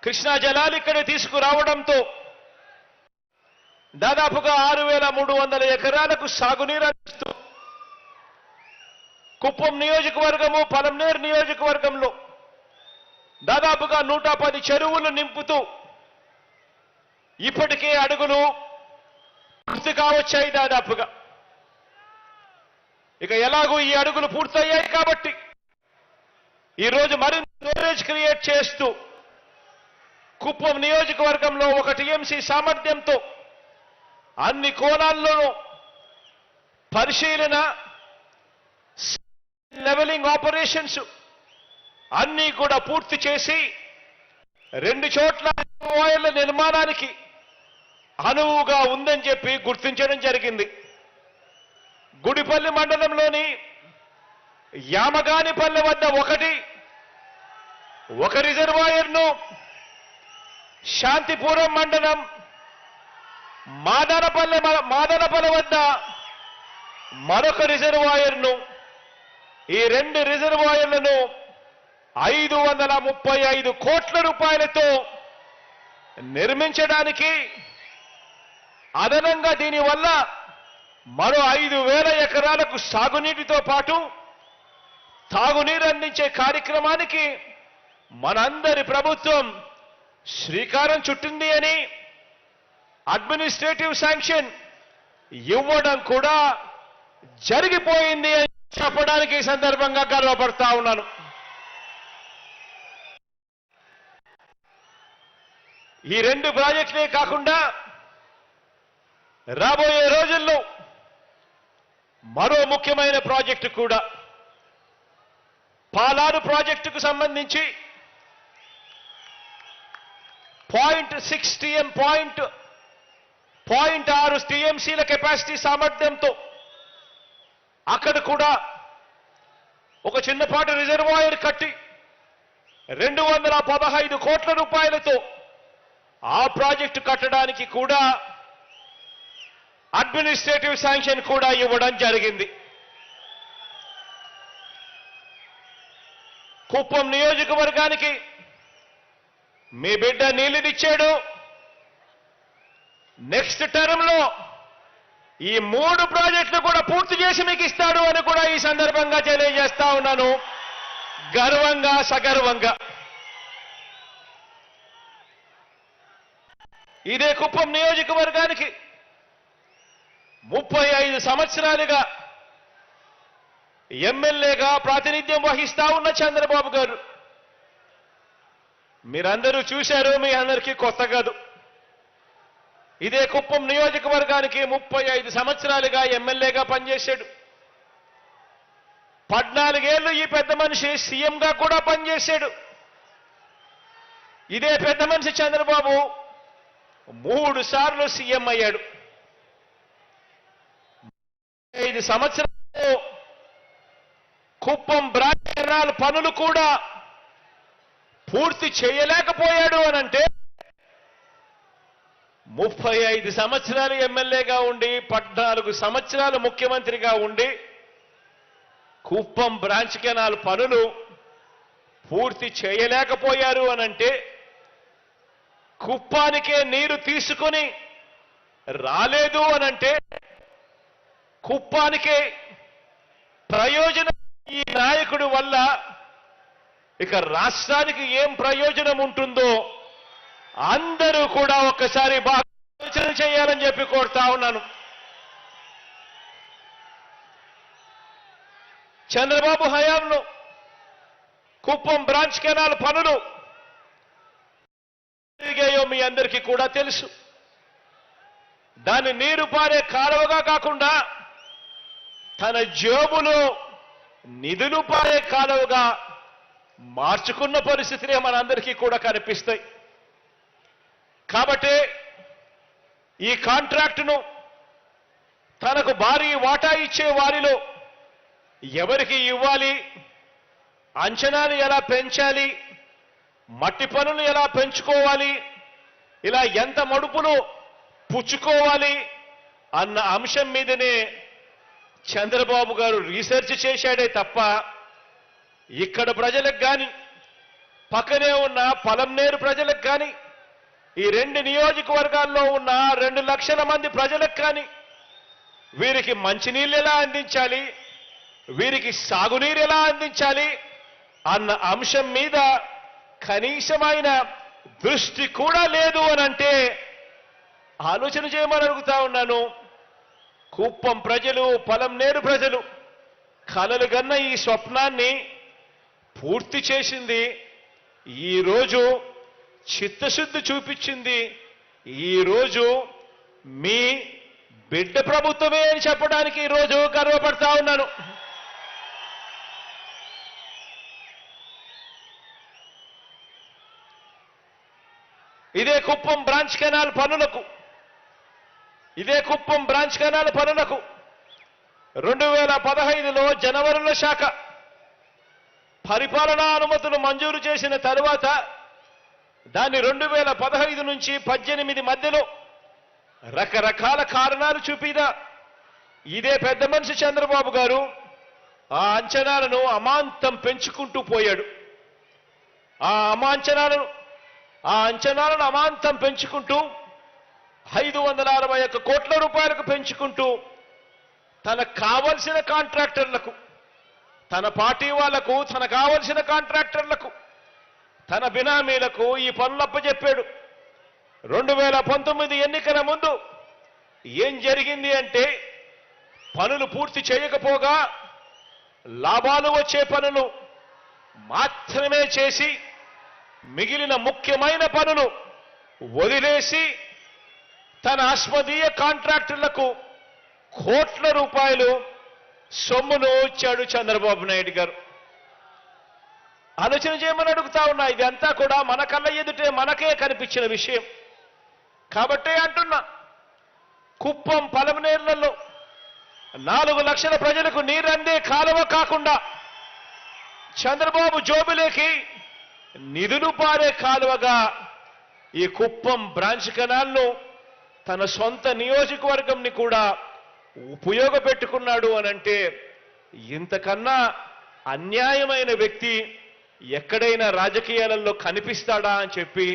కృష్ణా జలాలు ఇక్కడ తీసుకురావడంతో దాదాపుగా 6,300 ఎకరాలకు సాగునీరు అందిస్తూ కుప్పం నియోజకవర్గము, పలమనేరు నియోజకవర్గంలో దాదాపుగా 110 చెరువులు నింపుతూ ఇప్పటికే అడుగులు పూర్తి కావచ్చాయి దాదాపుగా. ఇక ఎలాగూ ఈ అడుగులు పూర్తయ్యాయి కాబట్టి ఈరోజు మరింత స్టోరేజ్ క్రియేట్ చేస్తూ కుప్పం నియోజకవర్గంలో 1 టీఎంసీ సామర్థ్యంతో అన్ని కోణాల్లోనూ పరిశీలన, లెవెలింగ్ ఆపరేషన్స్ అన్నీ కూడా పూర్తి చేసి 2 చోట్ల రిజర్వాయర్ల నిర్మాణానికి అనువుగా ఉందని చెప్పి గుర్తించడం జరిగింది. గుడిపల్లి మండలంలోని యామగానిపల్లె వద్ద ఒక రిజర్వాయర్ను, శాంతిపురం మండలం మాదనపల్లె వద్ద మరొక రిజర్వాయర్ను, ఈ 2 రిజర్వాయర్లను 535 కోట్ల రూపాయలతో నిర్మించడానికి, అదనంగా దీనివల్ల మరో 5,000 ఎకరాలకు సాగునీటితో పాటు తాగునీరు అందించే కార్యక్రమానికి మనందరి ప్రభుత్వం శ్రీకారం చుట్టింది అని అడ్మినిస్ట్రేటివ్ శాంక్షన్ ఇవ్వడం కూడా జరిగిపోయింది అని చెప్పడానికి ఈ సందర్భంగా గర్వపడతా ఉన్నాను. ఈ 2 ప్రాజెక్టులే కాకుండా రాబోయే రోజుల్లో మరో ముఖ్యమైన ప్రాజెక్టు కూడా పాలారు ప్రాజెక్టుకు సంబంధించి 0.6 TM 0.6 TMCల కెపాసిటీ సామర్థ్యంతో అక్కడ కూడా ఒక చిన్నపాటి రిజర్వాయర్ కట్టి 215 కోట్ల రూపాయలతో ఆ ప్రాజెక్టు కట్టడానికి కూడా అడ్మినిస్ట్రేటివ్ శాంక్షన్ కూడా ఇవ్వడం జరిగింది. కుప్పం నియోజకవర్గానికి మీ బిడ్డ నీళ్లునిచ్చాడు. నెక్స్ట్ టర్మ్ లో ఈ 3 ప్రాజెక్టులు కూడా పూర్తి చేసి మీకు ఇస్తాడు అని కూడా ఈ సందర్భంగా తెలియజేస్తా ఉన్నాను, గర్వంగా సగర్వంగా. ఇదే కుప్పం నియోజకవర్గానికి 35 సంవత్సరాలుగా ఎమ్మెల్యేగా ప్రాతినిధ్యం వహిస్తా ఉన్న చంద్రబాబు గారు, మీరందరూ చూశారు, మీ అందరికీ కొత్త కాదు. ఇదే కుప్పం నియోజకవర్గానికి 35 సంవత్సరాలుగా ఎమ్మెల్యేగా పనిచేశాడు. 14 ఏళ్లు ఈ పెద్ద మనిషి సీఎంగా కూడా పనిచేశాడు. ఇదే పెద్ద మనిషి చంద్రబాబు 3 సార్లు సీఎం అయ్యాడు. 5 సంవత్సరాలు కుప్పం బ్రాంచ్ కెనాల్ పనులు కూడా పూర్తి చేయలేకపోయాడు అనంటే 35 సంవత్సరాలు ఎమ్మెల్యేగా ఉండి 14 సంవత్సరాలు ముఖ్యమంత్రిగా ఉండి కుప్పం బ్రాంచ్ కెనాల్ పనులు పూర్తి చేయలేకపోయారు అనంటే కుప్పానికే నీరు తీసుకొని రాలేదు అనంటే కుప్పానికే ప్రయోజనం ఈ నాయకుడి వల్ల ఇక రాష్ట్రానికి ఏం ప్రయోజనం ఉంటుందో అందరూ కూడా ఒక్కసారి బాగా ఆలోచన చేయాలని చెప్పి కోరుతా ఉన్నాను. చంద్రబాబు హయాంలో కుప్పం బ్రాంచ్ కెనాల్ పనులు జరిగాయో మీ అందరికీ కూడా తెలుసు. దాన్ని నీరు పారే కాలువగా కాకుండా తన జేబులో నిధులు పారే కాలువగా మార్చుకున్న పరిస్థితులే మనందరికీ కూడా కనిపిస్తాయి. కాబట్టి ఈ కాంట్రాక్టును తనకు భారీ వాటా ఇచ్చే వారిలో ఎవరికి ఇవ్వాలి, అంచనాలు ఎలా పెంచాలి, మట్టి పనులు ఎలా పెంచుకోవాలి, ఇలా ఎంత మడుపులు పుచ్చుకోవాలి అన్న అంశం మీదనే చంద్రబాబు గారు రీసెర్చ్ చేశాడే తప్ప ఇక్కడ ప్రజలకు కానీ పక్కనే ఉన్న పలంనేరు ప్రజలకు కానీ ఈ 2 నియోజకవర్గాల్లో ఉన్న 2 లక్షల మంది ప్రజలకు కానీ వీరికి మంచినీళ్ళు ఎలా అందించాలి, వీరికి సాగునీరు ఎలా అందించాలి అన్న అంశం మీద కనీసమైన దృష్టి కూడా లేదు అనంటే ఆలోచన చేయమని అడుగుతా ఉన్నాను. కుప్పం ప్రజలు, పలంనేరు ప్రజలు కలలు గన్న ఈ స్వప్నాన్ని పూర్తి చేసింది ఈరోజు, చిత్తశుద్ధి చూపించింది ఈరోజు మీ బిడ్డ ప్రభుత్వమే అని చెప్పడానికి ఈరోజు గర్వపడతా ఉన్నాను. ఇదే కుప్పం బ్రాంచ్ కెనాల్ పనులకు 2015లో జనవరిలో శాఖ పరిపాలనా అనుమతులు మంజూరు చేసిన తరువాత దాన్ని 2015 నుంచి 18 మధ్యలో రకరకాల కారణాలు చూపినా ఇదే పెద్ద మనిషి చంద్రబాబు గారు ఆ అంచనాలను అమాంతం పెంచుకుంటూ పోయాడు. ఆ అంచనాలను అమాంతం పెంచుకుంటూ 561 కోట్ల రూపాయలకు పెంచుకుంటూ తనకు కావలసిన కాంట్రాక్టర్లకు, తన పార్టీ వాళ్లకు, తనకు కావలసిన కాంట్రాక్టర్లకు, తన బినామీలకు ఈ పనులు అప్పచెప్పాడు. 2019 ఎన్నికల ముందు ఏం జరిగింది అంటే పనులు పూర్తి చేయకపోగా లాభాలు వచ్చే పనులు మాత్రమే చేసి మిగిలిన ముఖ్యమైన పనులు వదిలేసి తన అస్మదీయ కాంట్రాక్టర్లకు కోట్ల రూపాయలు సొమ్మును ఇచ్చాడు చంద్రబాబు నాయుడు గారు. ఆలోచన చేయమని అడుగుతా ఉన్నా. ఇదంతా కూడా మన కళ్ళ ఎదుటే మనకే కనిపించిన విషయం కాబట్టే అంటున్నా. కుప్పం పలమనేర్లలో 4 లక్షల ప్రజలకు నీరందే కాలువ కాకుండా చంద్రబాబు జోబులేకి నిధులు పారే కాలువగా ఈ కుప్పం బ్రాంచ్ కెనాల్ను తన సొంత నియోజకవర్గంని కూడా ఉపయోగపెట్టుకున్నాడు అనంటే ఇంతకన్నా అన్యాయమైన వ్యక్తి ఎక్కడైనా రాజకీయాలలో కనిపిస్తాడా అని చెప్పి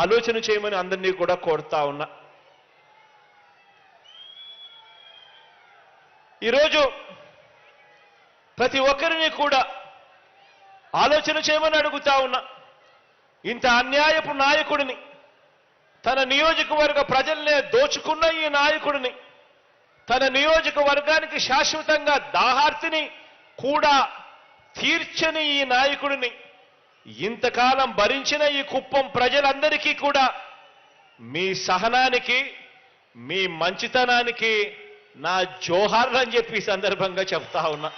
ఆలోచన చేయమని అందరినీ కూడా కోరుతా ఉన్నా. ఈరోజు ప్రతి ఒక్కరిని కూడా ఆలోచన చేయమని అడుగుతా ఉన్నా. ఇంత అన్యాయపు నాయకుడిని, తన నియోజకవర్గ ప్రజల్నే దోచుకున్న ఈ నాయకుడిని, తన నియోజకవర్గానికి శాశ్వతంగా దాహార్తిని కూడా తీర్చని ఈ నాయకుడిని ఇంతకాలం భరించిన ఈ కుప్పం ప్రజలందరికీ కూడా మీ సహనానికి, మీ మంచితనానికి నా జోహార్లు అని చెప్పి ఈ సందర్భంగా చెప్తా ఉన్నా.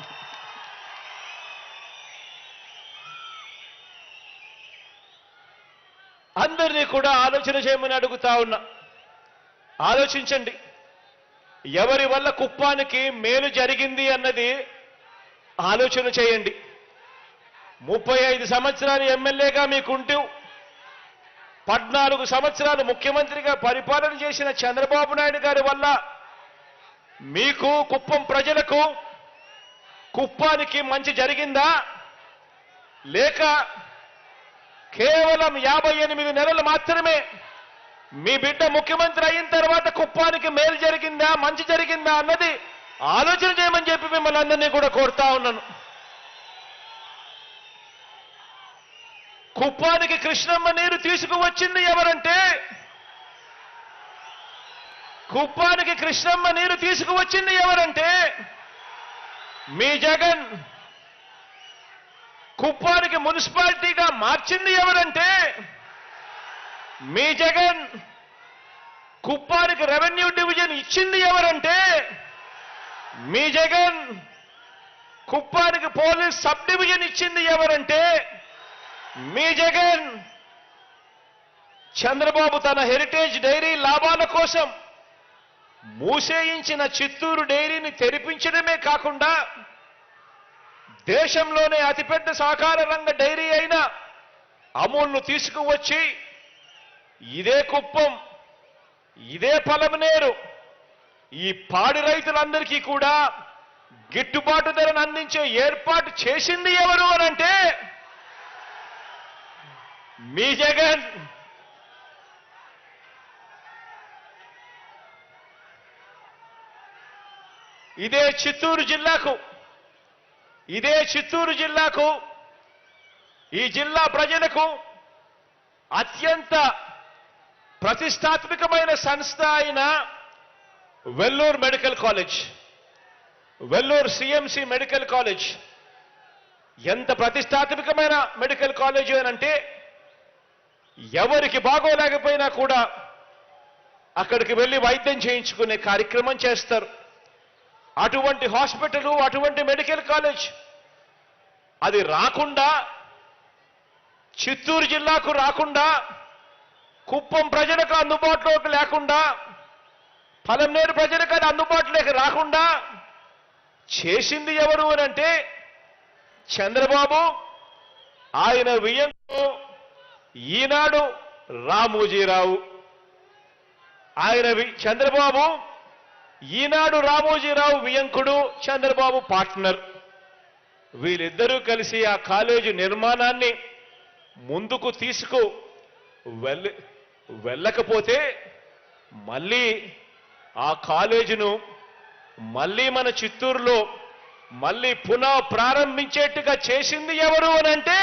అందరినీ కూడా ఆలోచన చేయమని అడుగుతా ఉన్నా. ఆలోచించండి. ఎవరి వల్ల కుప్పానికి మేలు జరిగింది అన్నది ఆలోచన చేయండి. 35 సంవత్సరాలు ఎమ్మెల్యేగా మీకుంటూ 14 సంవత్సరాలు ముఖ్యమంత్రిగా పరిపాలన చేసిన చంద్రబాబు నాయుడు గారి వల్ల మీకు, కుప్పం ప్రజలకు, కుప్పానికి మంచి జరిగిందా? లేక కేవలం 58 నెలలు మాత్రమే మీ బిడ్డ ముఖ్యమంత్రి అయిన తర్వాత కుప్పానికి మేలు జరిగిందా, మంచి జరిగిందా అన్నది ఆలోచన చేయమని చెప్పి మిమ్మల్ని అందరినీ కూడా కోరుతా ఉన్నాను. కుప్పానికి కృష్ణమ్మ నీరు తీసుకువచ్చింది ఎవరంటే, కుప్పానికి కృష్ణమ్మ నీరు తీసుకువచ్చింది ఎవరంటే మీ జగన్. కుప్పానికి మున్సిపాలిటీగా మార్చింది ఎవరంటే మీ జగన్. కుప్పానికి రెవెన్యూ డివిజన్ ఇచ్చింది ఎవరంటే మీ జగన్. కుప్పానికి పోలీస్ సబ్ డివిజన్ ఇచ్చింది ఎవరంటే మీ జగన్. చంద్రబాబు తన హెరిటేజ్ డైరీ లాభాల కోసం మూసేయించిన చిత్తూరు డైరీని తెరిపించడమే కాకుండా దేశంలోనే అతిపెద్ద సహకార రంగ డైరీ అయిన అమూల్ను తీసుకువచ్చి ఇదే కుప్పం, ఇదే పలమనేరు, ఈ పాడి రైతులందరికీ కూడా గిట్టుబాటు ధరను అందించే ఏర్పాటు చేసింది ఎవరు అనంటే మీ జగన్. ఇదే చిత్తూరు జిల్లాకు, ఈ జిల్లా ప్రజలకు అత్యంత ప్రతిష్టాత్మకమైన సంస్థ అయిన Vellore medical college, Vellore CMC medical college ఎంత ప్రతిష్టాత్మకమైన మెడికల్ కాలేజ్ అనంటే ఎవరికి బాగోలేకపోయినా కూడా అక్కడికి వెళ్ళి వైద్యం చేయించుకునే కార్యక్రమం చేస్తారు. అటువంటి హాస్పిటల్, అటువంటి మెడికల్ కాలేజ్ అది రాకుండా, చిత్తూరు జిల్లాకు రాకుండా, కుప్పం ప్రజలకు అందుబాటులోకి లేకుండా, పలమనేరు ప్రజలకు అది అందుబాటులోకి రాకుండా చేసింది ఎవరు అనంటే చంద్రబాబు, ఆయన వియ్యంకు ఈనాడు రామోజీరావు. చంద్రబాబు ఈనాడు రామోజీరావు వియ్యంకుడు, చంద్రబాబు పార్ట్నర్. వీళ్ళిద్దరూ కలిసి ఆ కాలేజీ నిర్మాణాన్ని ముందుకు వెళ్ళకపోతే మళ్ళీ ఆ కాలేజీను మళ్ళీ మన చిత్తూరులో మళ్ళీ పునః ప్రారంభించేట్టుగా చేసింది ఎవరు అనంటే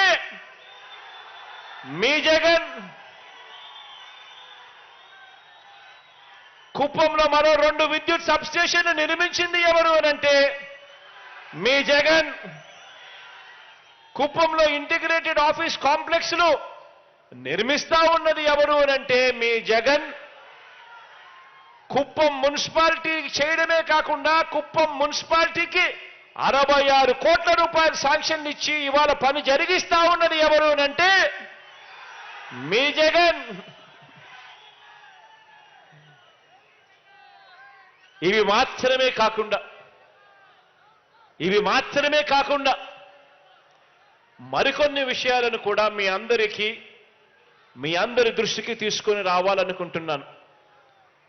మీ జగన్. కుప్పంలో మరో 2 విద్యుత్ సబ్స్టేషన్లు నిర్మించింది ఎవరు అనంటే మీ జగన్. కుప్పంలో ఇంటిగ్రేటెడ్ ఆఫీస్ కాంప్లెక్స్లు నిర్మిస్తా ఉన్నది ఎవరు అనంటే మీ జగన్. కుప్పం మున్సిపాలిటీ చేయడమే కాకుండా కుప్పం మున్సిపాలిటీకి 66 కోట్ల రూపాయలు శాంక్షన్ ఇచ్చి ఇవాళ పని జరిగిస్తా ఉన్నది ఎవరు అనంటే మీ జగన్. ఇవి మాత్రమే కాకుండా మరికొన్ని విషయాలను కూడా మీ అందరి దృష్టికి తీసుకొని రావాలనుకుంటున్నాను.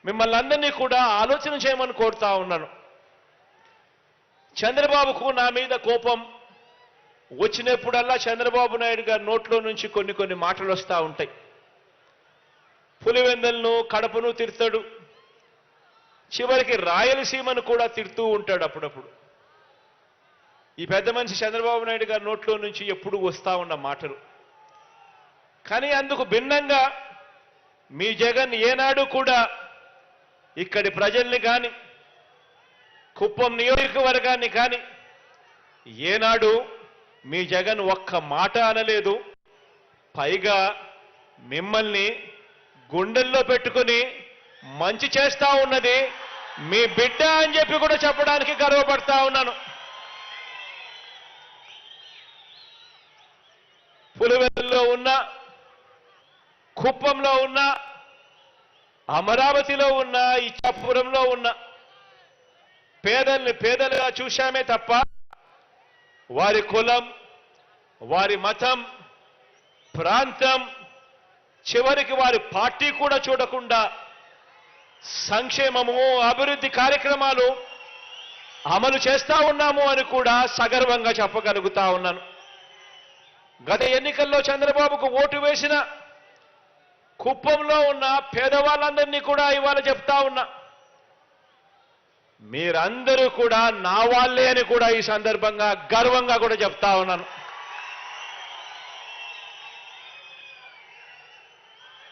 మిమ్మల్ని అందరినీ కూడా ఆలోచన చేయమని కోరుతా ఉన్నాను. చంద్రబాబుకు నా మీద కోపం వచ్చినప్పుడల్లా చంద్రబాబు నాయుడు గారి నోట్లో నుంచి కొన్ని మాటలు వస్తూ ఉంటాయి. పులివెందలను కడపను తిడతాడు, చివరికి రాయలసీమను కూడా తిడుతూ ఉంటాడు అప్పుడప్పుడు. ఈ పెద్ద మనిషి చంద్రబాబు నాయుడు గారి నోట్లో నుంచి ఎప్పుడు వస్తూ ఉన్న మాటలు. కానీ అందుకు భిన్నంగా మీ జగన్ ఏనాడు కూడా ఇక్కడి ప్రజల్ని కానీ కుప్పం నియోజకవర్గాన్ని కానీ ఏనాడు మీ జగన్ ఒక్క మాట అనలేదు. పైగా మిమ్మల్ని గుండెల్లో పెట్టుకుని మంచి చేస్తా ఉన్నది మీ బిడ్డ అని చెప్పి కూడా చెప్పడానికి గర్వపడతా ఉన్నాను. పులివెందుల్లో ఉన్న, కుప్పంలో ఉన్న, అమరావతిలో ఉన్న, ఇచ్చాపురంలో ఉన్న పేదల్ని పేదలుగా చూశామే తప్ప వారి కులం, వారి మతం, ప్రాంతం, చివరికి వారి పార్టీ కూడా చూడకుండా సంక్షేమము, అభివృద్ధి కార్యక్రమాలు అమలు చేస్తా ఉన్నాము అని కూడా సగర్వంగా చెప్పగలుగుతా ఉన్నాను. గత ఎన్నికల్లో చంద్రబాబుకు ఓటు వేసిన కుప్పంలో ఉన్న పేదవాళ్ళందరినీ కూడా ఇవాళ చెప్తా ఉన్నా, మీరందరూ కూడా నా వాళ్ళే అని కూడా ఈ సందర్భంగా గర్వంగా కూడా చెప్తా ఉన్నాను.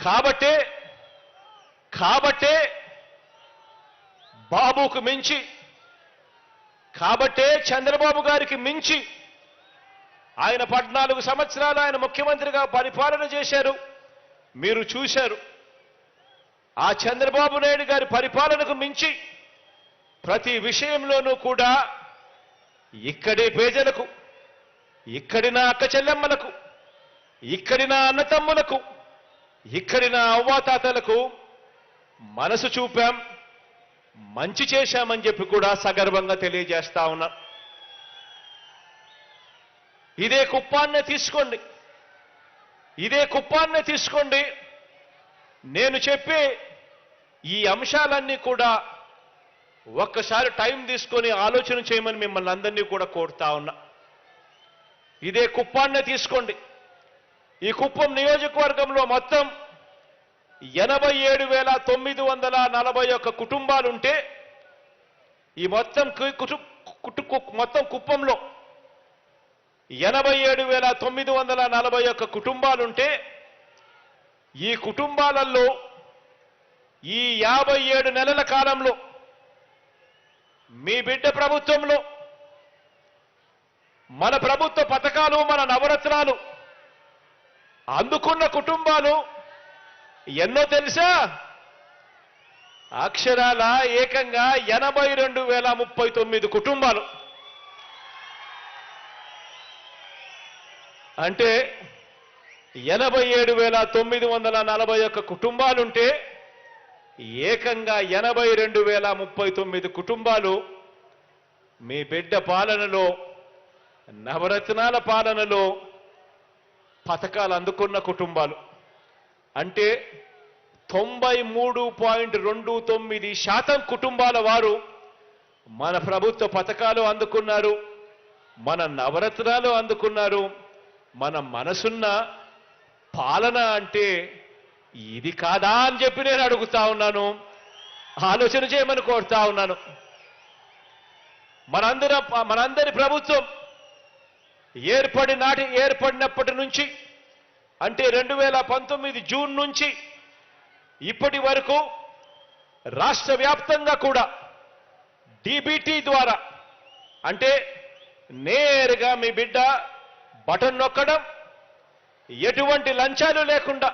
కాబట్టే బాబుకు మించి, కాబట్టే చంద్రబాబు గారికి మించి ఆయన 14 సంవత్సరాలు ఆయన ముఖ్యమంత్రిగా పరిపాలన చేశారు. మీరు చూశారు. ఆ చంద్రబాబు నాయుడు గారి పరిపాలనకు మించి ప్రతి విషయంలోనూ కూడా ఇక్కడి పేదలకు, ఇక్కడి నా అక్క చెల్లెమ్మలకు, ఇక్కడి నా అన్నతమ్ములకు, ఇక్కడి నా అవ్వాతాతలకు మనసు చూపాం, మంచి చేశామని చెప్పి కూడా సగర్వంగా తెలియజేస్తా ఉన్నా. ఇదే కుప్పాన్నే తీసుకోండి. నేను చెప్పే ఈ అంశాలన్నీ కూడా ఒక్కసారి టైం తీసుకొని ఆలోచన చేయమని మిమ్మల్ని అందరినీ కూడా కోరుతా ఉన్నా. ఇదే కుప్పాన్నే తీసుకోండి. ఈ కుప్పం నియోజకవర్గంలో మొత్తం 87,941 కుటుంబాలుంటే ఈ మొత్తం కుప్పంలో 87,941 కుటుంబాలుంటే ఈ కుటుంబాలలో ఈ 57 నెలల కాలంలో మీ బిడ్డ ప్రభుత్వంలో మన ప్రభుత్వ పథకాలు, మన నవరత్నాలు అందుకున్న కుటుంబాలు ఎన్నో తెలుసా? అక్షరాల ఏకంగా 82,039 కుటుంబాలు. అంటే 87,941 కుటుంబాలుంటే ఏకంగా 82,039 కుటుంబాలు మీ బిడ్డ పాలనలో, నవరత్నాల పాలనలో పథకాలు అందుకున్న కుటుంబాలు. అంటే 93.29% కుటుంబాల వారు మన ప్రభుత్వ పథకాలు అందుకున్నారు, మన నవరత్నాలు అందుకున్నారు. మన మనసున్న పాలన అంటే ఇది కాదా అని చెప్పి నేను అడుగుతా ఉన్నాను. ఆలోచన చేయమని కోరుతా ఉన్నాను. మనందరి ప్రభుత్వం ఏర్పడినప్పటి నుంచి అంటే 2019 జూన్ నుంచి ఇప్పటి వరకు రాష్ట్ర వ్యాప్తంగా కూడా డీబీటీ ద్వారా అంటే నేరుగా మీ బిడ్డ బటన్ నొక్కడం, ఎటువంటి లంచాలు లేకుండా,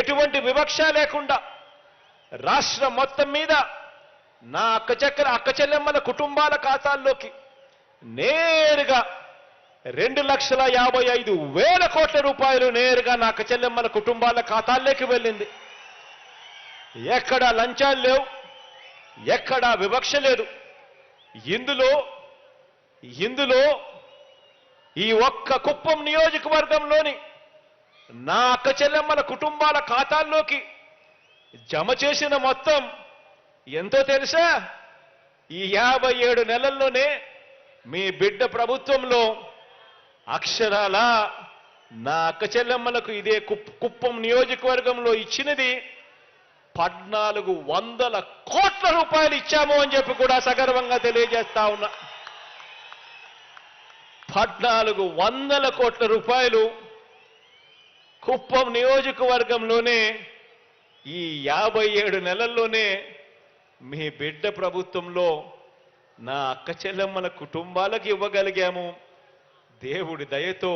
ఎటువంటి వివక్ష లేకుండా రాష్ట్రం మొత్తం మీద నా అక్క చెల్లెమ్మల కుటుంబాల ఖాతాల్లోకి నేరుగా 2,55,000 కోట్ల రూపాయలు నేరుగా నా అక్క చెల్లెమ్మల కుటుంబాల ఖాతాల్లోకి వెళ్ళింది. ఎక్కడా లంచాలు లేవు, ఎక్కడా వివక్ష లేదు. ఇందులో ఈ ఒక్క కుప్పం నియోజకవర్గంలోని నా అక్క చెల్లెమ్మల కుటుంబాల ఖాతాల్లోకి జమ చేసిన మొత్తం ఎంతో తెలుసా? ఈ 57 నెలల్లోనే మీ బిడ్డ ప్రభుత్వంలో అక్షరాల నా అక్క చెల్లెమ్మలకు ఇదే కుప్పం నియోజకవర్గంలో ఇచ్చినది 1,400 కోట్ల రూపాయలు ఇచ్చాము అని చెప్పి కూడా సగర్వంగా తెలియజేస్తా ఉన్నా. 1,400 కోట్ల రూపాయలు కుప్పం నియోజకవర్గంలోనే ఈ 57 నెలల్లోనే మీ బిడ్డ ప్రభుత్వంలో నా అక్క చెల్లెమ్మల కుటుంబాలకు ఇవ్వగలిగాము. దేవుడి దయతో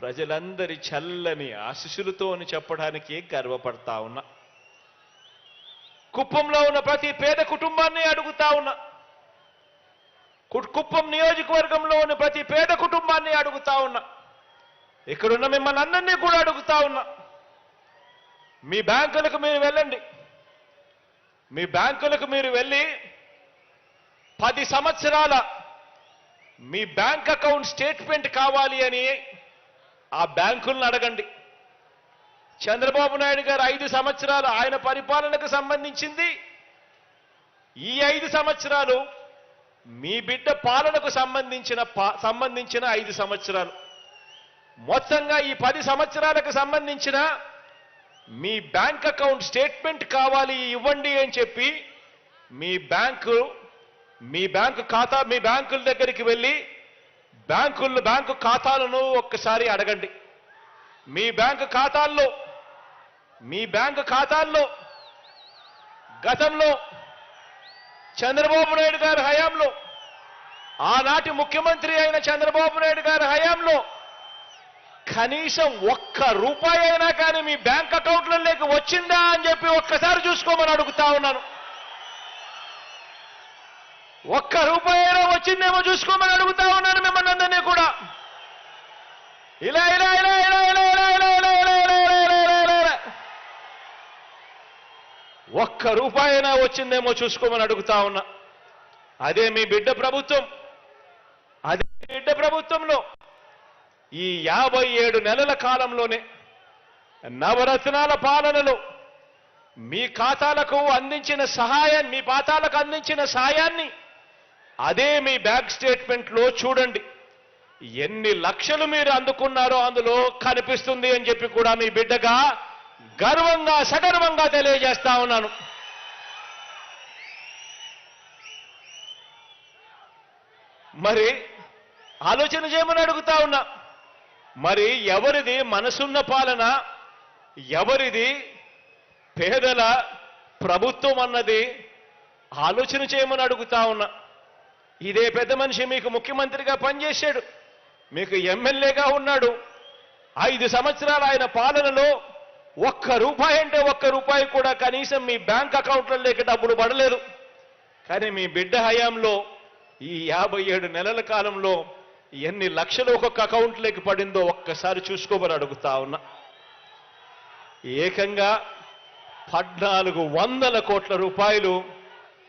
ప్రజలందరి చల్లని ఆశీస్సులతో అని చెప్పడానికి గర్వపడతా ఉన్నా. కుప్పంలో ఉన్న ప్రతి పేద కుటుంబాన్ని అడుగుతా ఉన్నా. కుప్పం నియోజకవర్గంలో ఉన్న ప్రతి పేద కుటుంబాన్ని అడుగుతా ఉన్నా. ఇక్కడున్న మిమ్మల్ని అందరినీ కూడా అడుగుతా ఉన్నా. మీ బ్యాంకులకు మీరు వెళ్ళండి. మీ బ్యాంకులకు మీరు వెళ్ళి 10 సంవత్సరాల మీ బ్యాంక్ అకౌంట్ స్టేట్మెంట్ కావాలి అని ఆ బ్యాంకులను అడగండి. చంద్రబాబు నాయుడు గారు 5 సంవత్సరాలు ఆయన పరిపాలనకు సంబంధించింది, ఈ 5 సంవత్సరాలు మీ బిడ్డ పాలనకు సంబంధించిన 5 సంవత్సరాలు. మొత్తంగా ఈ 10 సంవత్సరాలకు సంబంధించిన మీ బ్యాంక్ అకౌంట్ స్టేట్మెంట్ కావాలి ఇవ్వండి అని చెప్పి మీ బ్యాంకుల దగ్గరికి వెళ్ళి బ్యాంకు ఖాతాలను ఒక్కసారి అడగండి. మీ బ్యాంకు ఖాతాల్లో గతంలో చంద్రబాబు నాయుడు గారి హయాంలో, ఆనాటి ముఖ్యమంత్రి అయిన చంద్రబాబు నాయుడు గారి హయాంలో కనీసం 1 రూపాయి అయినా కానీ మీ బ్యాంక్ అకౌంట్లలోకి వచ్చిందా అని చెప్పి ఒక్కసారి చూసుకోమని అడుగుతా ఉన్నాను. 1 రూపాయి అయినా వచ్చిందేమో చూసుకోమని అడుగుతా ఉన్నాను మిమ్మల్ని అందరినీ కూడా. ఇలా 1 రూపాయి అయినా వచ్చిందేమో చూసుకోమని అడుగుతా ఉన్నా. అదే మీ బిడ్డ ప్రభుత్వంలో ఈ 57 నెలల కాలంలోనే నవరత్నాల పాలనలో మీ ఖాతాలకు అందించిన సాయాన్ని అదే మీ బ్యాంక్ స్టేట్మెంట్లో చూడండి. ఎన్ని లక్షలు మీరు అందుకున్నారో అందులో కనిపిస్తుంది అని చెప్పి కూడా మీ బిడ్డగా సగర్వంగా తెలియజేస్తా ఉన్నాను. మరి ఆలోచన చేయమని అడుగుతా ఉన్నా. మరి ఎవరిది మనసున్న పాలన, ఎవరిది పేదల ప్రభుత్వం అన్నది ఆలోచన చేయమని అడుగుతా ఉన్నా. ఇదే పెద్ద మనిషి మీకు ముఖ్యమంత్రిగా పనిచేశాడు, మీకు ఎమ్మెల్యేగా ఉన్నాడు. 5 సంవత్సరాలు ఆయన పాలనలో 1 రూపాయి అంటే 1 రూపాయి కూడా కనీసం మీ బ్యాంక్ అకౌంట్లలోకి డబ్బులు పడలేదు. కానీ మీ బిడ్డ హయాంలో ఈ 57 నెలల కాలంలో ఎన్ని లక్షలు ఒక్కొక్క అకౌంట్లోకి పడిందో ఒక్కసారి చూసుకోమని అడుగుతా ఉన్నా. ఏకంగా 1,400 కోట్ల రూపాయలు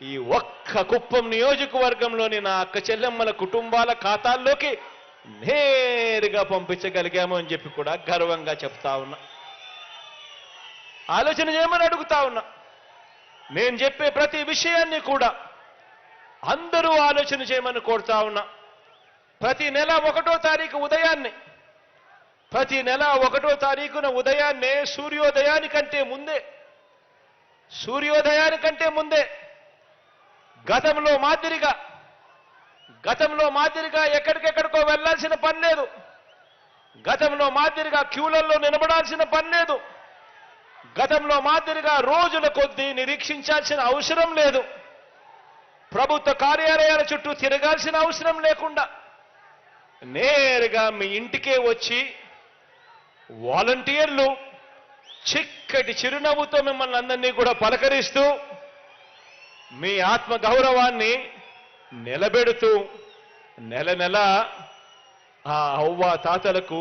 ఈ ఒక్క కుప్పం నియోజకవర్గంలోని నా అక్క చెల్లెమ్మల కుటుంబాల ఖాతాల్లోకి నేరుగా పంపించగలిగాము అని చెప్పి కూడా గర్వంగా చెప్తా ఉన్నా. ఆలోచన చేయమని అడుగుతా ఉన్నా. నేను చెప్పే ప్రతి విషయాన్ని కూడా అందరూ ఆలోచన చేయమని కోరుతా ఉన్నా. ప్రతి నెల 1వ తారీఖు ఉదయాన్నే సూర్యోదయానికంటే ముందే గతంలో మాదిరిగా గతంలో మాదిరిగా ఎక్కడికెక్కడికో వెళ్లాల్సిన పని లేదు. గతంలో మాదిరిగా క్యూలలో నిలబడాల్సిన పని లేదు. గతంలో మాదిరిగా రోజుల కొద్దీ నిరీక్షించాల్సిన అవసరం లేదు. ప్రభుత్వ కార్యాలయాల చుట్టూ తిరగాల్సిన అవసరం లేకుండా నేరుగా మీ ఇంటికే వచ్చి వాలంటీర్లు చిక్కటి చిరునవ్వుతో మిమ్మల్ని అందరినీ కూడా పలకరిస్తూ మీ ఆత్మ గౌరవాన్ని నిలబెడుతూ నెల నెల ఆ అవ్వ తాతలకు,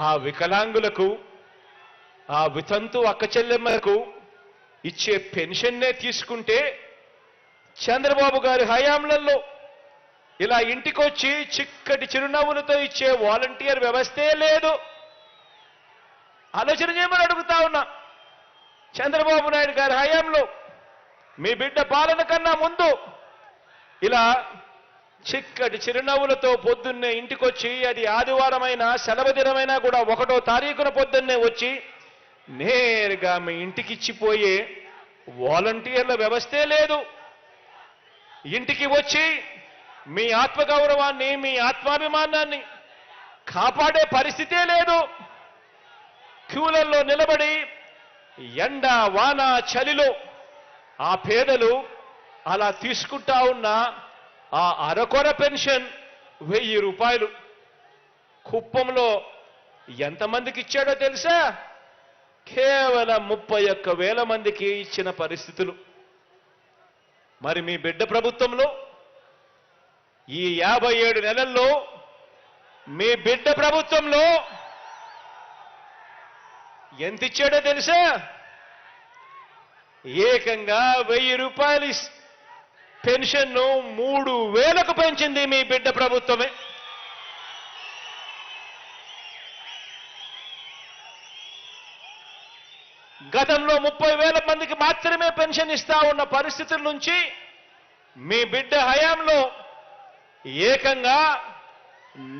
ఆ వికలాంగులకు, ఆ వితంతు అక్క చెల్లెమ్మలకు ఇచ్చే పెన్షన్నే తీసుకుంటే చంద్రబాబు గారి హయాంలలో ఇలా ఇంటికొచ్చి చిక్కటి చిరునవ్వులతో ఇచ్చే వాలంటీర్ వ్యవస్థే లేదు. ఆలోచన చేయమని అడుగుతా ఉన్నా. చంద్రబాబు నాయుడు గారి హయాంలో మీ బిడ్డ పాలన కన్నా ముందు ఇలా చిక్కటి చిరునవ్వులతో పొద్దున్నే ఇంటికొచ్చి, అది ఆదివారమైనా సెలవు దినమైనా కూడా 1వ తారీఖున పొద్దున్నే వచ్చి నేరుగా మీ ఇంటికి ఇచ్చిపోయే వాలంటీర్ల వ్యవస్థే లేదు. ఇంటికి వచ్చి మీ ఆత్మగౌరవాన్ని, మీ ఆత్మాభిమానాన్ని కాపాడే పరిస్థితే లేదు. క్యూలల్లో నిలబడి ఎండ వాన చలిలో ఆ పేదలు అలా తీసుకుంటా ఉన్న ఆ అరకొర పెన్షన్ 1000 రూపాయలు కుప్పంలో ఎంతమందికి ఇచ్చాడో తెలుసా? కేవలం 31,000 మందికి ఇచ్చిన పరిస్థితులు. మరి మీ బిడ్డ ప్రభుత్వంలో ఈ 57 నెలల్లో మీ బిడ్డ ప్రభుత్వంలో ఎంత ఇచ్చాడో తెలుసా? ఏకంగా 1000 రూపాయలు పెన్షన్ను 3000కు పెంచింది మీ బిడ్డ ప్రభుత్వమే. గతంలో 30,000 మందికి మాత్రమే పెన్షన్ ఇస్తా ఉన్న పరిస్థితుల నుంచి మీ బిడ్డ హయాంలో ఏకంగా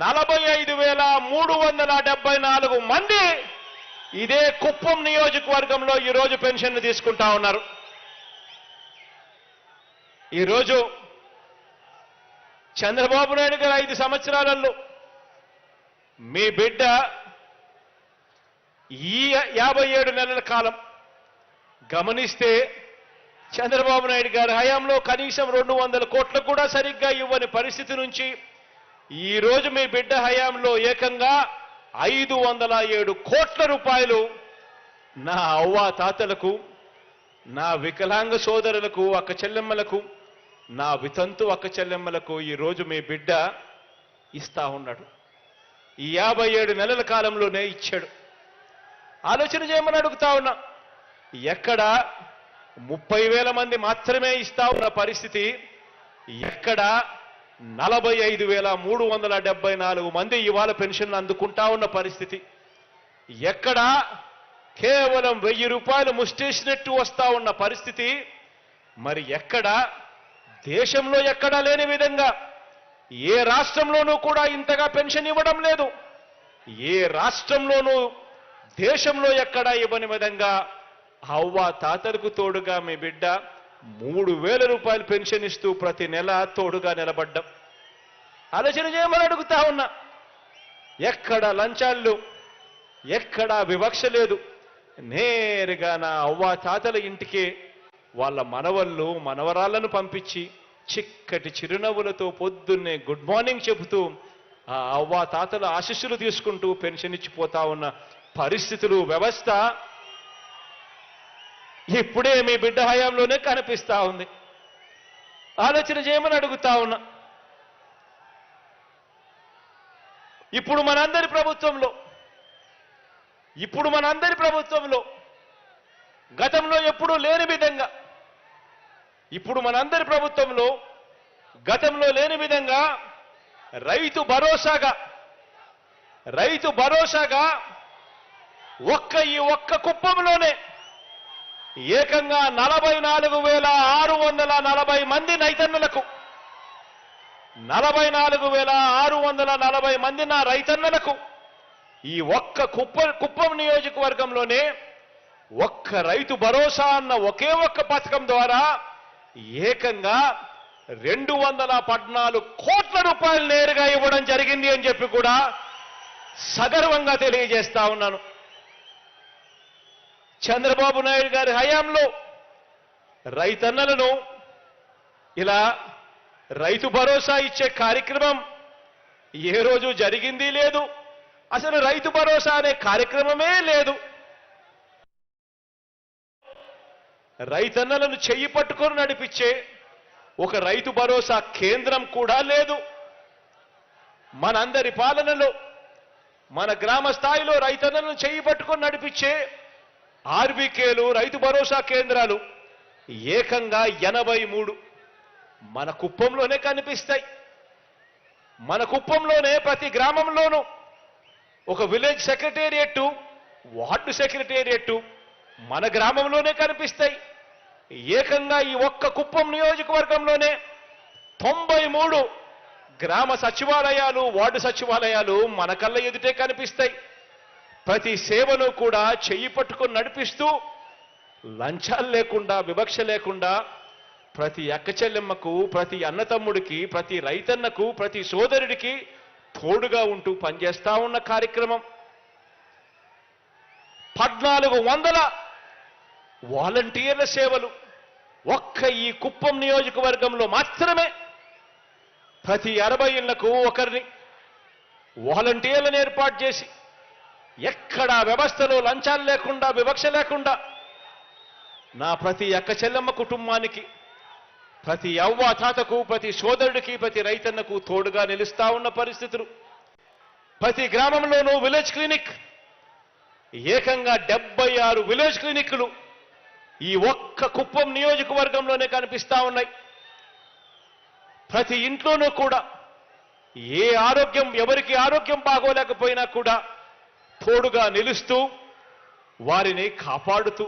45,374 మంది ఇదే కుప్పం నియోజకవర్గంలో ఈరోజు పెన్షన్ తీసుకుంటా ఉన్నారు. ఈరోజు చంద్రబాబు నాయుడు గారు 5 సంవత్సరాలలో మీ బిడ్డ ఈ 57 నెలల కాలం గమనిస్తే చంద్రబాబు నాయుడు గారి హయాంలో కనీసం 200 కోట్లు కూడా సరిగ్గా ఇవ్వని పరిస్థితి నుంచి ఈరోజు మీ బిడ్డ హయాంలో ఏకంగా 507 కోట్ల రూపాయలు నా అవ్వ తాతలకు, నా వికలాంగ సోదరులకు, అక్క చెల్లెమ్మలకు, నా వితంతు అక్క చెల్లెమ్మలకు ఈరోజు మీ బిడ్డ ఇస్తా ఉన్నాడు. ఈ 57 నెలల కాలంలోనే ఇచ్చాడు. ఆలోచన చేయమని అడుగుతా ఉన్నా. ఎక్కడ 30,000 మంది మాత్రమే ఇస్తా ఉన్న పరిస్థితి, ఎక్కడ 45,374 మంది ఇవాళ పెన్షన్ అందుకుంటా ఉన్న పరిస్థితి, ఎక్కడ కేవలం 1000 రూపాయలు ముష్టేసినట్టు వస్తా ఉన్న పరిస్థితి, మరి ఎక్కడ దేశంలో ఎక్కడా లేని విధంగా ఏ రాష్ట్రంలోనూ కూడా ఇంతగా పెన్షన్ ఇవ్వడం లేదు. ఏ రాష్ట్రంలోనూ దేశంలో ఎక్కడా ఇవ్వని విధంగా అవ్వ తాతలకు తోడుగా మీ బిడ్డ 3,000 రూపాయలు పెన్షన్ ఇస్తూ ప్రతి నెల తోడుగా నిలబడ్డం. ఆలోచన చేయమని అడుగుతా ఉన్నా. ఎక్కడ లంచాలు, ఎక్కడ వివక్ష లేదు. నేరుగా నా అవ్వ తాతల ఇంటికి వాళ్ళ మనవళ్ళు మనవరాళ్లను పంపించి చిక్కటి చిరునవ్వులతో పొద్దున్నే గుడ్ మార్నింగ్ చెబుతూ ఆ అవ్వ తాతల ఆశీస్సులు తీసుకుంటూ పెన్షన్ ఇచ్చిపోతా ఉన్న పరిస్థితులు, వ్యవస్థ ఇప్పుడే మీ బిడ్డ హయాంలోనే కనిపిస్తా ఉంది. ఆలోచన చేయమని అడుగుతా ఉన్నా. ఇప్పుడు మనందరి ప్రభుత్వంలో గతంలో ఎప్పుడూ లేని విధంగా, ఇప్పుడు మనందరి ప్రభుత్వంలో గతంలో లేని విధంగా రైతు భరోసాగా ఈ ఒక్క కుప్పంలోనే ఏకంగా 44,640 మంది రైతన్నలకు, 44,640 మంది నా రైతన్నలకు ఈ ఒక్క కుప్పం నియోజకవర్గంలోనే ఒక్క రైతు భరోసా అన్న ఒకే ఒక్క పథకం ద్వారా ఏకంగా 214 కోట్ల రూపాయలు నేరుగా ఇవ్వడం జరిగింది అని చెప్పి కూడా సగర్వంగా తెలియజేస్తా ఉన్నాను. చంద్రబాబు నాయుడు గారి హయాంలో రైతన్నలను ఇలా రైతు భరోసా ఇచ్చే కార్యక్రమం ఏ రోజు జరిగింది లేదు. అసలు రైతు భరోసా అనే కార్యక్రమమే లేదు. రైతన్నలను చెయ్యి పట్టుకొని నడిపించే ఒక రైతు భరోసా కేంద్రం కూడా లేదు. మనందరి పాలనలో మన గ్రామ స్థాయిలో రైతన్నలను చెయ్యి పట్టుకొని నడిపించే ఆర్బీకేలు, రైతు భరోసా కేంద్రాలు ఏకంగా 83 మన కుప్పంలోనే కనిపిస్తాయి. మన కుప్పంలోనే ప్రతి గ్రామంలోనూ ఒక విలేజ్ సెక్రటేరియట్, వార్డు సెక్రటేరియట్ మన గ్రామంలోనే కనిపిస్తాయి. ఏకంగా ఈ ఒక్క కుప్పం నియోజకవర్గంలోనే 93 గ్రామ సచివాలయాలు, వార్డు సచివాలయాలు మన కళ్ళ ఎదుటే కనిపిస్తాయి. ప్రతి సేవను కూడా చెయ్యి పట్టుకొని నడిపిస్తూ లంచాలు లేకుండా, వివక్ష లేకుండా ప్రతి అక్క చెల్లెమ్మకు, ప్రతి అన్నతమ్ముడికి, ప్రతి రైతన్నకు, ప్రతి సోదరుడికి తోడుగా ఉంటూ పనిచేస్తా ఉన్న కార్యక్రమం. 1400 వాలంటీర్ల సేవలు ఒక్క ఈ కుప్పం నియోజకవర్గంలో మాత్రమే. ప్రతి 60 ఇళ్లకు ఒకరిని వాలంటీర్లను ఏర్పాటు చేసి ఎక్కడా వ్యవస్థలో లంచాలు లేకుండా, వివక్ష లేకుండా నా ప్రతి అక్క చెల్లెమ్మ కుటుంబానికి, ప్రతి అవ్వ తాతకు, ప్రతి సోదరుడికి, ప్రతి రైతన్నకు తోడుగా నిలుస్తా ఉన్న పరిస్థితులు. ప్రతి గ్రామంలోనూ విలేజ్ క్లినిక్, ఏకంగా 76 విలేజ్ క్లినిక్లు ఈ ఒక్క కుప్పం నియోజకవర్గంలోనే కనిపిస్తా ఉన్నాయి. ప్రతి ఇంట్లోనూ కూడా ఎవరికి ఆరోగ్యం బాగోలేకపోయినా కూడా తోడుగా నిలుస్తూ వారిని కాపాడుతూ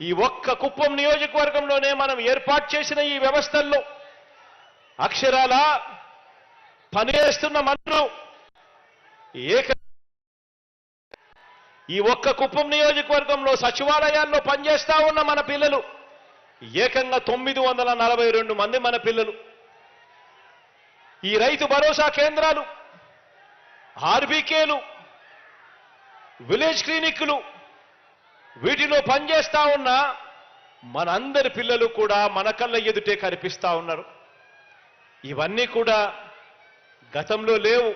ఈ ఒక్క కుప్పం నియోజకవర్గంలోనే మనం ఏర్పాటు చేసిన ఈ వ్యవస్థల్లో అక్షరాల పనిచేస్తున్న మనలు ఈ ఒక్క కుప్పం నియోజకవర్గంలో సచివాలయాల్లో పనిచేస్తా ఉన్న మన పిల్లలు ఏకంగా 942 మంది మన పిల్లలు. ఈ రైతు భరోసా కేంద్రాలు, ఆర్బీకేలు, విలేజ్ క్లినిక్లు వీటిలో పనిచేస్తా ఉన్న మనందరి పిల్లలు కూడా మన కళ్ళ ఎదుటే కనిపిస్తా ఉన్నారు. ఇవన్నీ కూడా గతంలో లేవు.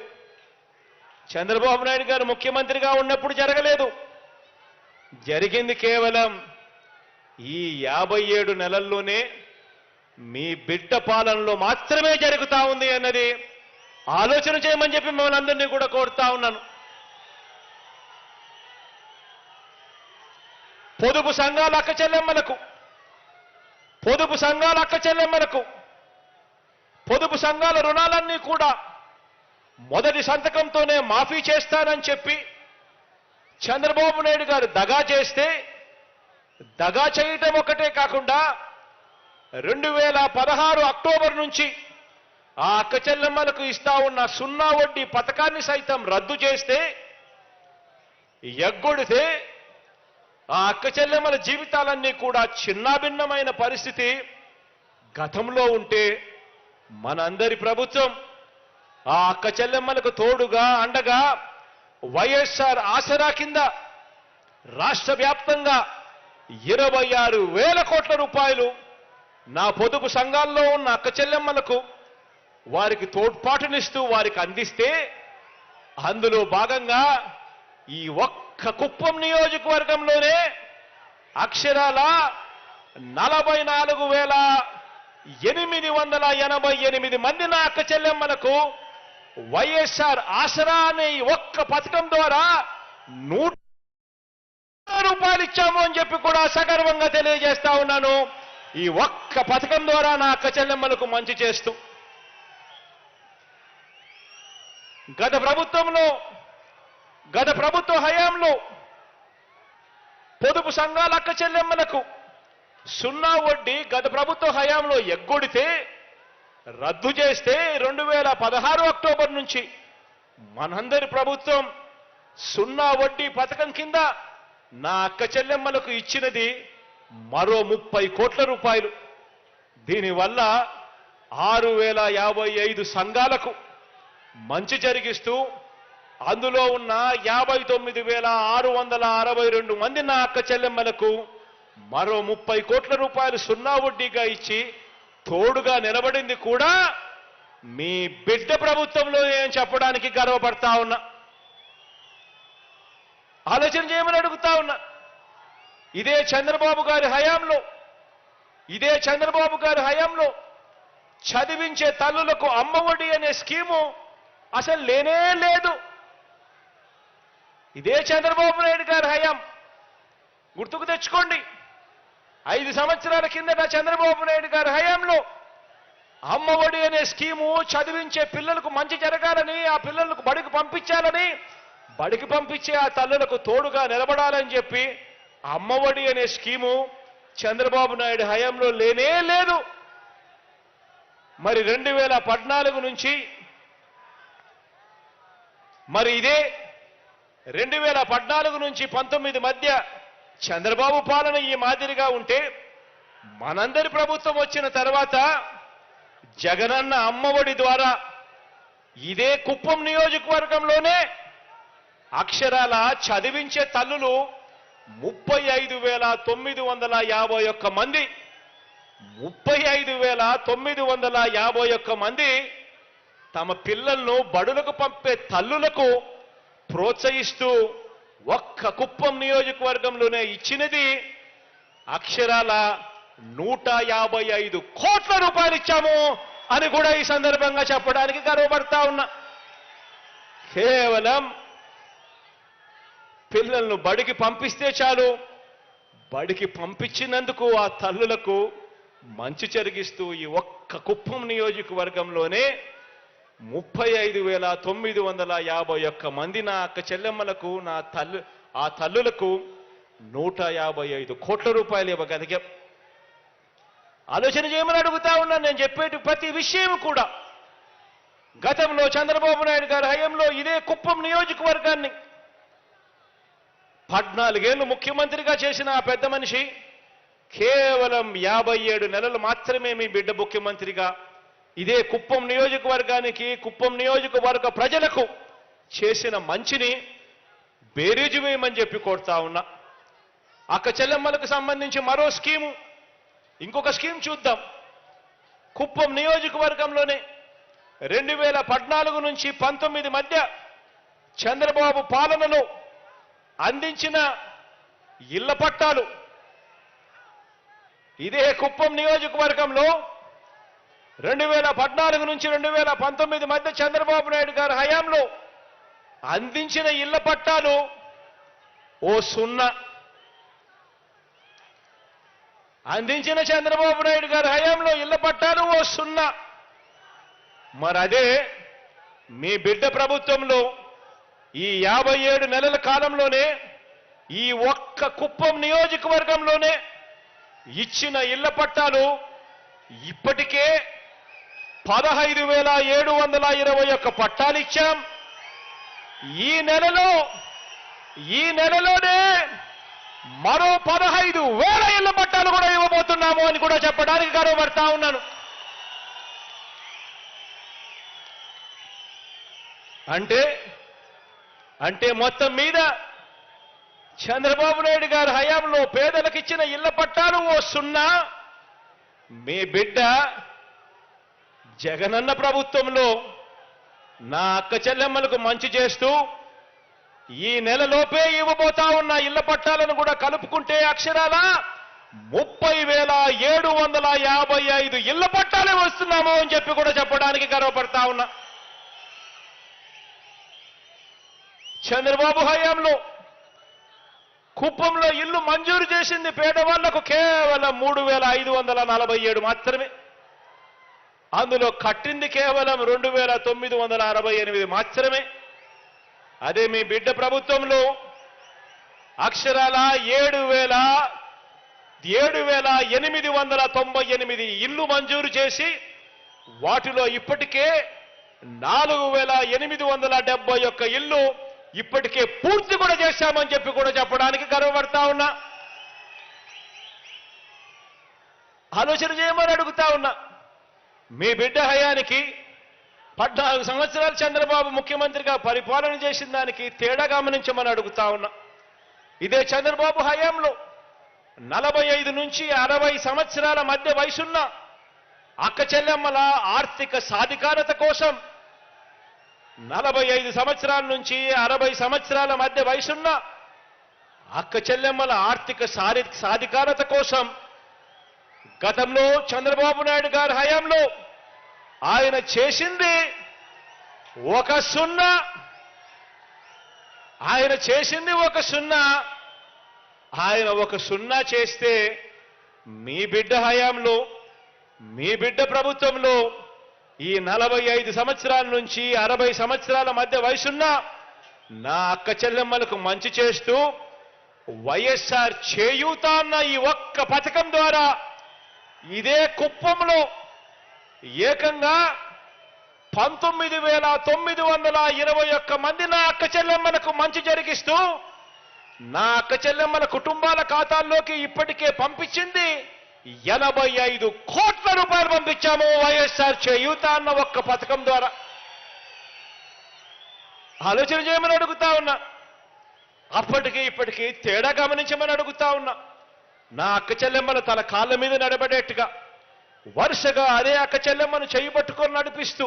చంద్రబాబు నాయుడు గారు ముఖ్యమంత్రిగా ఉన్నప్పుడు జరగలేదు. జరిగింది కేవలం ఈ 57 నెలల్లోనే మీ బిడ్డ పాలనలో మాత్రమే జరుగుతా ఉంది అన్నది ఆలోచన చేయమని చెప్పి మిమ్మల్ని అందరినీ కూడా కోరుతా ఉన్నాను. పొదుపు సంఘాల అక్క చెల్లెమ్మలకు పొదుపు సంఘాల రుణాలన్నీ కూడా మొదటి సంతకంతోనే మాఫీ చేస్తానని చెప్పి చంద్రబాబు నాయుడు గారు దగా చేస్తే, దగా చేయటం ఒకటే కాకుండా 2016 అక్టోబర్ నుంచి ఆ అక్క చెల్లెమ్మలకు ఇస్తా ఉన్న 0 వడ్డీ పథకాన్ని సైతం రద్దు చేస్తే, ఎగ్గొడితే ఆ అక్క చెల్లెమ్మల జీవితాలన్నీ కూడా చిన్నాభిన్నమైన పరిస్థితి గతంలో ఉంటే మనందరి ప్రభుత్వం ఆ అక్క చెల్లెమ్మలకు తోడుగా అండగా వైఎస్ఆర్ ఆసరా కింద రాష్ట్ర వ్యాప్తంగా 26,000 కోట్ల రూపాయలు నా పొదుపు సంఘాల్లో ఉన్న అక్క చెల్లెమ్మలకు వారికి తోడ్పాటునిస్తూ వారికి అందిస్తే, అందులో భాగంగా ఈ ఒక్క కుప్పం నియోజకవర్గంలోనే అక్షరాల 44,888 మంది నా అక్క చెల్లెమ్మలకు వైఎస్ఆర్ ఆసరా అనే ఈ ఒక్క పథకం ద్వారా 100 రూపాయలు ఇచ్చాము అని చెప్పి కూడా సగర్వంగా తెలియజేస్తా ఉన్నాను. ఈ ఒక్క పథకం ద్వారా నా అక్క చెల్లెమ్మలకు మంచి చేస్తూ గత ప్రభుత్వ హయాంలో పొదుపు సంఘాల అక్క చెల్లెమ్మలకు 0 వడ్డీ గత ప్రభుత్వ హయాంలో ఎగ్గొడితే, రద్దు చేస్తే 2016 అక్టోబర్ నుంచి మనందరి ప్రభుత్వం 0 వడ్డీ పథకం కింద నా అక్క చెల్లెమ్మలకు ఇచ్చినది మరో 30 కోట్ల రూపాయలు. దీనివల్ల 6055 సంఘాలకు మంచి జరిగిస్తూ అందులో ఉన్న 59,662 మంది నా అక్క చెల్లెమ్మలకు మరో 30 కోట్ల రూపాయలు సున్నా వడ్డీగా ఇచ్చి తోడుగా నిలబడింది కూడా మీ బిడ్డ ప్రభుత్వంలో ఏం చెప్పడానికి గర్వపడతా ఉన్నా. ఆలోచన చేయమని అడుగుతా ఉన్నా. ఇదే చంద్రబాబు గారి హయాంలో చదివించే తల్లులకు అమ్మఒడి అనే స్కీము అసలు లేనే లేదు. ఇదే చంద్రబాబు నాయుడు గారి హయాం. గుర్తుకు తెచ్చుకోండి, 5 సంవత్సరాల కిందట చంద్రబాబు నాయుడు గారి హయాంలో అమ్మఒడి అనే స్కీము చదివించే పిల్లలకు మంచి జరగాలని, ఆ పిల్లలకు బడికి పంపించాలని, బడికి పంపించే ఆ తల్లులకు తోడుగా నిలబడాలని చెప్పి అమ్మఒడి అనే స్కీము చంద్రబాబు నాయుడు హయాంలో లేనే లేదు. మరి 2014 నుంచి ఇదే 2014 నుంచి 19 మధ్య చంద్రబాబు పాలన ఈ మాదిరిగా ఉంటే, మనందరి ప్రభుత్వం వచ్చిన తర్వాత జగనన్న అమ్మఒడి ద్వారా ఇదే కుప్పం నియోజకవర్గంలోనే అక్షరాల చదివించే తల్లులు 35,951 మంది 35,951 మంది తమ పిల్లలను బడులకు పంపే తల్లులకు ప్రోత్సహిస్తూ ఒక్క కుప్పం నియోజకవర్గంలోనే ఇచ్చినది అక్షరాల 155 కోట్ల రూపాయలు ఇచ్చాము అని కూడా ఈ సందర్భంగా చెప్పడానికి గర్వపడతా ఉన్నా. కేవలం పిల్లలను బడికి పంపిస్తే చాలు, బడికి పంపించినందుకు ఆ తల్లులకు మంచి జరిగిస్తూ ఈ ఒక్క కుప్పం నియోజకవర్గంలోనే 35,951 మంది నా అక్క చెల్లెమ్మలకు ఆ తల్లులకు 155 కోట్ల రూపాయలు ఇవ్వగలిగాం. ఆలోచన చేయమని అడుగుతా ఉన్నాను. నేను చెప్పేటి ప్రతి విషయం కూడా గతంలో చంద్రబాబు నాయుడు గారి హయాంలో ఇదే కుప్పం నియోజకవర్గాన్ని 14 ఏళ్లు ముఖ్యమంత్రిగా చేసిన ఆ పెద్ద మనిషి కేవలం 57 నెలలు మాత్రమే మీ బిడ్డ ముఖ్యమంత్రిగా ఇదే కుప్పం నియోజకవర్గానికి, కుప్పం నియోజకవర్గ ప్రజలకు చేసిన మంచిని బేరీజు వేయమని చెప్పి కోరుతా ఉన్నా. అక్క చెల్లెమ్మలకు సంబంధించి మరో స్కీము, ఇంకొక స్కీమ్ చూద్దాం. కుప్పం నియోజకవర్గంలోనే 2014 నుంచి 19 మధ్య చంద్రబాబు పాలనలో అందించిన ఇళ్ల పట్టాలు ఇదే కుప్పం నియోజకవర్గంలో 2014 నుంచి 2019 మధ్య చంద్రబాబు నాయుడు గారి హయాంలో అందించిన ఇళ్ల పట్టాలు ఓ 0. అందించిన చంద్రబాబు నాయుడు గారి హయాంలో ఇళ్ల పట్టాలు ఓ 0. మరి అదే మీ బిడ్డ ప్రభుత్వంలో ఈ 57 నెలల కాలంలోనే ఈ ఒక్క కుప్పం నియోజకవర్గంలోనే ఇచ్చిన ఇళ్ల పట్టాలు ఇప్పటికే 15,721 పట్టాలు ఇచ్చాం. ఈ నెలలోనే మరో 15,000 ఇళ్ల పట్టాలు కూడా ఇవ్వబోతున్నాము అని కూడా చెప్పడానికి గర్వపడతా ఉన్నాను. అంటే మొత్తం మీద చంద్రబాబు నాయుడు గారి హయాంలో పేదలకు ఇచ్చిన ఇళ్ల పట్టాలు ఓ 0. మీ బిడ్డ జగనన్న ప్రభుత్వంలో నా అక్క చెల్లెమ్మలకు మంచి చేస్తూ ఈ నెలలోపే ఇవ్వబోతా ఉన్న ఇళ్ల పట్టాలను కూడా కలుపుకుంటే అక్షరాల 30,755 ఇళ్ల పట్టాలే వస్తున్నాము అని చెప్పి కూడా చెప్పడానికి గర్వపడతా ఉన్నా. చంద్రబాబు హయాంలో కుప్పంలో ఇల్లు మంజూరు చేసింది పేదవాళ్లకు కేవలం 3,547 మాత్రమే. అందులో కట్టింది కేవలం 2,968 మాత్రమే. అదే మీ బిడ్డ ప్రభుత్వంలో అక్షరాల 7,898 ఇల్లు మంజూరు చేసి వాటిలో ఇప్పటికే 4,871 ఇల్లు ఇప్పటికే పూర్తి కూడా చేశామని చెప్పి కూడా చెప్పడానికి గర్వపడతా ఉన్నా. ఆలోచన చేయమని అడుగుతా ఉన్నా. మీ బిడ్డ హయానికి 14 సంవత్సరాలు చంద్రబాబు ముఖ్యమంత్రిగా పరిపాలన చేసిన దానికి తేడా గమనించమని అడుగుతా ఉన్నా. ఇదే చంద్రబాబు హయాంలో 45 నుంచి 60 సంవత్సరాల మధ్య వయసున్న అక్క చెల్లెమ్మల ఆర్థిక సాధికారత కోసం 45 సంవత్సరాల నుంచి 60 సంవత్సరాల మధ్య వయసున్న అక్క చెల్లెమ్మల ఆర్థిక సాధికారత కోసం గతంలో చంద్రబాబు నాయుడు గారి హయాంలో ఆయన చేసింది ఒక సున్నా. ఆయన చేసింది ఒక సున్నా. ఆయన ఒక సున్నా చేస్తే మీ బిడ్డ హయాంలో మీ బిడ్డ ప్రభుత్వంలో ఈ 45 సంవత్సరాల నుంచి 60 సంవత్సరాల మధ్య వయసున్న నా అక్క చెల్లెమ్మలకు మంచి చేస్తూ వైఎస్ఆర్ చేయూత అన్న ఈ ఒక్క పథకం ద్వారా ఇదే కుప్పంలో ఏకంగా 19,921 మంది నా అక్క చెల్లెమ్మలకు మంచి జరిగిస్తూ నా అక్క చెల్లెమ్మల కుటుంబాల ఖాతాల్లోకి ఇప్పటికే పంపించింది 85 కోట్ల రూపాయలు పంపించాము వైఎస్ఆర్ చేయూత అన్న ఒక్క పథకం ద్వారా. ఆలోచన చేయమని అడుగుతా ఉన్నా. అప్పటికి ఇప్పటికీ తేడా గమనించమని అడుగుతా ఉన్నా. నా అక్క చెల్లెమ్మలు తన కాళ్ళ మీద నడబడేట్టుగా వరుసగా అదే అక్క చెల్లెమ్మను చేయి పట్టుకొని నడిపిస్తూ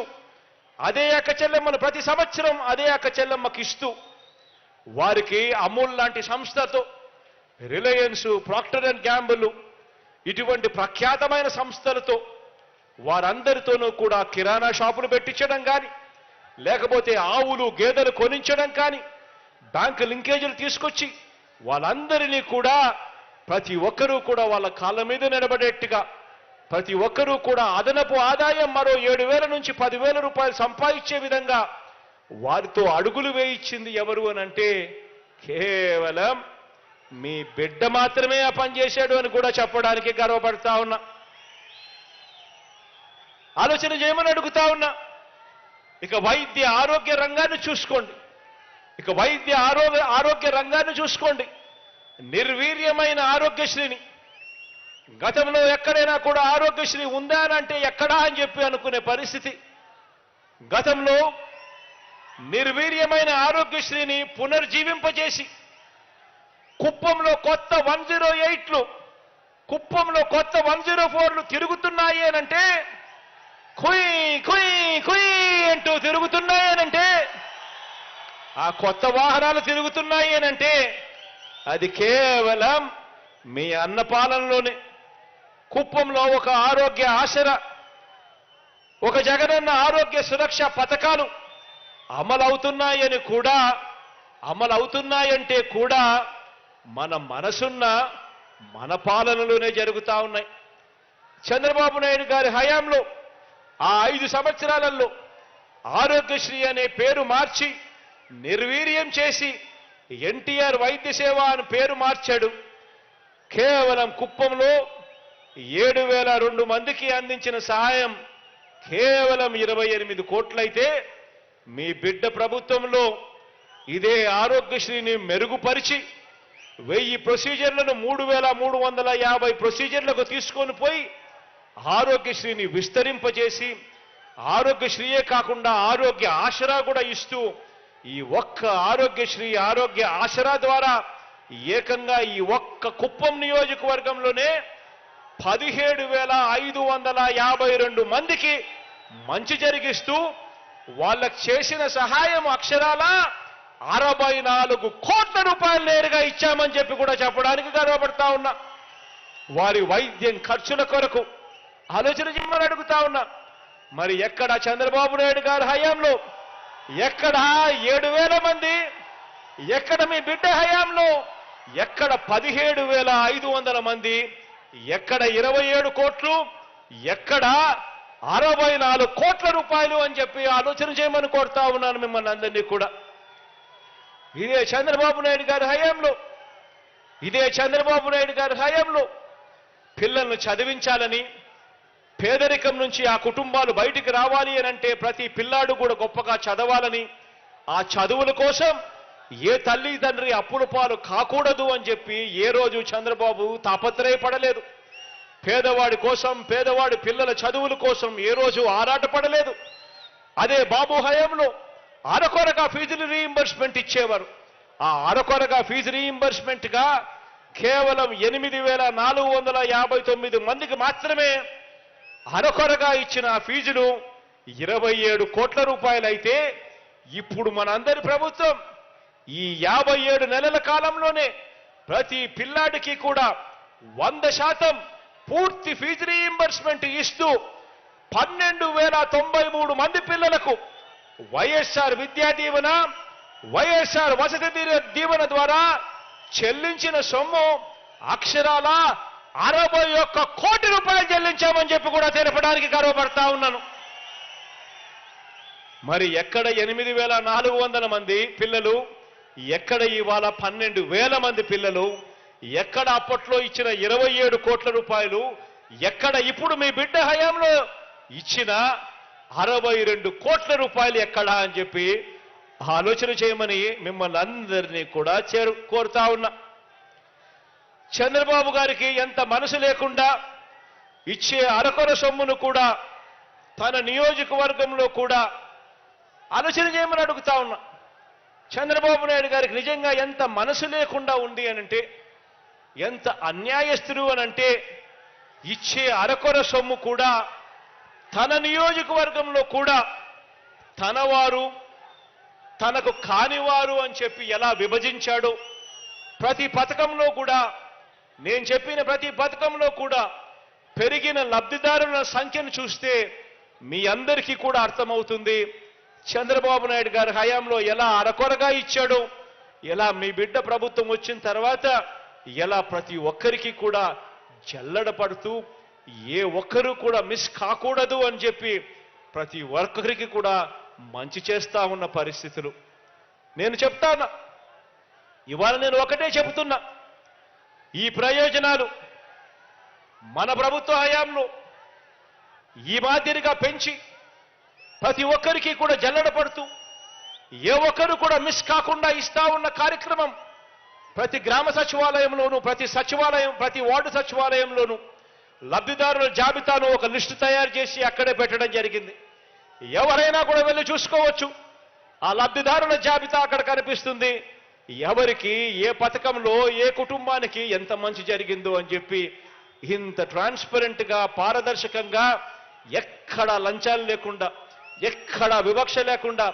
అదే అక్క చెల్లెమ్మను ప్రతి సంవత్సరం అదే అక్క చెల్లెమ్మకి ఇస్తూ వారికి అమూల్ లాంటి సంస్థతో రిలయన్స్, ప్రాక్టర్ అండ్ గ్యాంబుల్ ఇటువంటి ప్రఖ్యాతమైన సంస్థలతో వారందరితోనూ కూడా కిరాణా షాపులు పెట్టించడం కానీ, లేకపోతే ఆవులు గేదెలు కొనించడం కానీ, బ్యాంకు లింకేజీలు తీసుకొచ్చి వాళ్ళందరినీ కూడా ప్రతి ఒక్కరూ కూడా వాళ్ళ కాళ్ళ మీద నిలబడేట్టుగా ప్రతి ఒక్కరూ కూడా అదనపు ఆదాయం మరో 7,000 నుంచి 10,000 రూపాయలు సంపాదించే విధంగా వారితో అడుగులు వేయించింది ఎవరు అనంటే కేవలం మీ బిడ్డ మాత్రమే ఆ పని చేశాడు అని కూడా చెప్పడానికి గర్వపడతా ఉన్నా. ఆలోచన చేయమని అడుగుతా ఉన్నా. ఇక వైద్య ఆరోగ్య రంగాన్ని చూసుకోండి. ఆరోగ్య రంగాన్ని చూసుకోండి. నిర్వీర్యమైన ఆరోగ్యశ్రీని గతంలో ఎక్కడైనా కూడా ఆరోగ్యశ్రీ ఉందా అని అంటే ఎక్కడా అని చెప్పి అనుకునే పరిస్థితి. గతంలో నిర్వీర్యమైన ఆరోగ్యశ్రీని పునర్జీవింపజేసి కుప్పంలో కొత్త 108లు, కుప్పంలో కొత్త 104లు తిరుగుతున్నాయి అనంటే కుయ్ కుయ్ కుయ్ అంటూ తిరుగుతున్నాయి అనంటే ఆ కొత్త వాహనాలు తిరుగుతున్నాయి అనంటే అది కేవలం మీ అన్నపాలనలోనే. కుప్పంలో ఒక ఆరోగ్య ఆసరా, ఒక జగనన్న ఆరోగ్య సురక్ష పథకాలు అమలవుతున్నాయంటే కూడా మన మనసున్న మన పాలనలోనే జరుగుతా ఉన్నాయి. చంద్రబాబు నాయుడు గారి హయాంలో ఆ 5 సంవత్సరాలలో ఆరోగ్యశ్రీ అనే పేరు మార్చి నిర్వీర్యం చేసి ఎన్టీఆర్ వైద్య సేవ అని పేరు మార్చాడు. కేవలం కుప్పంలో 7,002 మందికి అందించిన సహాయం కేవలం 28 కోట్లయితే మీ బిడ్డ ప్రభుత్వంలో ఇదే ఆరోగ్యశ్రీని మెరుగుపరిచి 1000 ప్రొసీజర్లను 3,350 ప్రొసీజర్లకు తీసుకొని పోయి ఆరోగ్యశ్రీని విస్తరింపజేసి ఆరోగ్యశ్రీయే కాకుండా ఆరోగ్య ఆసరా కూడా ఇస్తూ ఈ ఒక్క ఆరోగ్యశ్రీ ఆరోగ్య ఆసరా ద్వారా ఏకంగా ఈ ఒక్క కుప్పం నియోజకవర్గంలోనే 17,552 మందికి మంచి జరిగిస్తూ వాళ్ళకు చేసిన సహాయం అక్షరాల 64 కోట్ల రూపాయలు నేరుగా ఇచ్చామని చెప్పి కూడా చెప్పడానికి గర్వపడతా ఉన్నా. వారి వైద్యం ఖర్చుల కొరకు ఆలోచన చేయమని అడుగుతా ఉన్నా. మరి ఎక్కడ చంద్రబాబు నాయుడు గారి హయాంలో ఎక్కడ 7,000 మంది, ఎక్కడ మీ బిడ్డ హయాంలో ఎక్కడ 17,500 మంది, ఎక్కడ 27 కోట్లు, ఎక్కడ 64 కోట్ల రూపాయలు అని చెప్పి ఆలోచన చేయమని కోరుతా ఉన్నాను మిమ్మల్ని అందరినీ కూడా. ఇదే చంద్రబాబు నాయుడు గారి హయాంలో పిల్లలను చదివించాలని, పేదరికం నుంచి ఆ కుటుంబాలు బయటికి రావాలి అనంటే ప్రతి పిల్లాడు కూడా గొప్పగా చదవాలని, ఆ చదువుల కోసం ఏ తల్లి తండ్రి అప్పుల పాలు కాకూడదు అని చెప్పి ఏ రోజు చంద్రబాబు తాపత్రయపడలేదు. పేదవాడి కోసం, పేదవాడి పిల్లల చదువుల కోసం ఏ రోజు ఆరాటపడలేదు. అదే బాబు హయాంలో అరకొరగా ఫీజులు రీయింబర్స్మెంట్ ఇచ్చేవారు. ఆ అరకొరగా ఫీజు రీయింబర్స్మెంట్గా కేవలం 8,459 మందికి మాత్రమే అరకొరగా ఇచ్చిన ఆ ఫీజును 27 కోట్ల రూపాయలైతే, ఇప్పుడు మనందరి ప్రభుత్వం ఈ 57 నెలల కాలంలోనే ప్రతి పిల్లాడికి కూడా 100% పూర్తి ఫీజు రీయింబర్స్మెంట్ ఇస్తూ 12,093 మంది పిల్లలకు వైఎస్ఆర్ విద్యా దీవెన, వైఎస్ఆర్ వసతి దీవెన ద్వారా చెల్లించిన సొమ్ము అక్షరాల 61 కోటి రూపాయలు చెల్లించామని చెప్పి కూడా తెలపడానికి గర్వపడతా ఉన్నాను. మరి ఎక్కడ 8,400 మంది పిల్లలు, ఎక్కడ ఇవాళ 12,000 మంది పిల్లలు, ఎక్కడ అప్పట్లో ఇచ్చిన 27 కోట్ల రూపాయలు, ఎక్కడ ఇప్పుడు మీ బిడ్డ హయాంలో ఇచ్చిన 62 కోట్ల రూపాయలు ఎక్కడా అని చెప్పి ఆలోచన చేయమని మిమ్మల్ని అందరినీ కూడా కోరుతా ఉన్నా. చంద్రబాబు గారికి ఎంత మనసు లేకుండా ఇచ్చే అరకొర సొమ్మును కూడా తన నియోజకవర్గంలో కూడా ఆలోచన చేయమని అడుగుతా ఉన్నా. చంద్రబాబు నాయుడు గారికి నిజంగా ఎంత మనసు లేకుండా ఉంది అనంటే, ఎంత అన్యాయస్తుడు అనంటే, ఇచ్చే అరకొర సొమ్ము కూడా తన నియోజకవర్గంలో కూడా తనవారు తనకు కానివారు అని చెప్పి ఎలా విభజించాడో, ప్రతి పథకంలో కూడా, నేను చెప్పిన ప్రతి పథకంలో కూడా పెరిగిన లబ్ధిదారుల సంఖ్యను చూస్తే మీ అందరికీ కూడా అర్థమవుతుంది చంద్రబాబు నాయుడు గారి హయాంలో ఎలా అరకొరగా ఇచ్చాడో, ఎలా మీ బిడ్డ ప్రభుత్వం వచ్చిన తర్వాత ఎలా ప్రతి ఒక్కరికి కూడా జల్లడ పడుతూ ఏ ఒక్కరూ కూడా మిస్ కాకూడదు అని చెప్పి ప్రతి ఒక్కరికి కూడా మంచి చేస్తా ఉన్న పరిస్థితులు. నేను చెప్తాను, ఇవాళ నేను ఒకటే చెబుతున్నా, ఈ ప్రయోజనాలు మన ప్రభుత్వ హయాంలో ఈ మాదిరిగా పెంచి ప్రతి ఒక్కరికి కూడా జల్లడ పడుతూ ఏ ఒక్కరు కూడా మిస్ కాకుండా ఇస్తా ఉన్న కార్యక్రమం ప్రతి గ్రామ సచివాలయంలోనూ, ప్రతి వార్డు సచివాలయంలోనూ లబ్ధిదారుల జాబితాను ఒక లిస్టు తయారు చేసి అక్కడే పెట్టడం జరిగింది. ఎవరైనా కూడా వెళ్ళి చూసుకోవచ్చు. ఆ లబ్ధిదారుల జాబితా అక్కడ కనిపిస్తుంది. ఎవరికి ఏ పథకంలో ఏ కుటుంబానికి ఎంత మంచి జరిగిందో అని చెప్పి ఇంత ట్రాన్స్పరెంట్గా, పారదర్శకంగా, ఎక్కడ లంచాలు లేకుండా, ఎక్కడ వివక్ష లేకుండా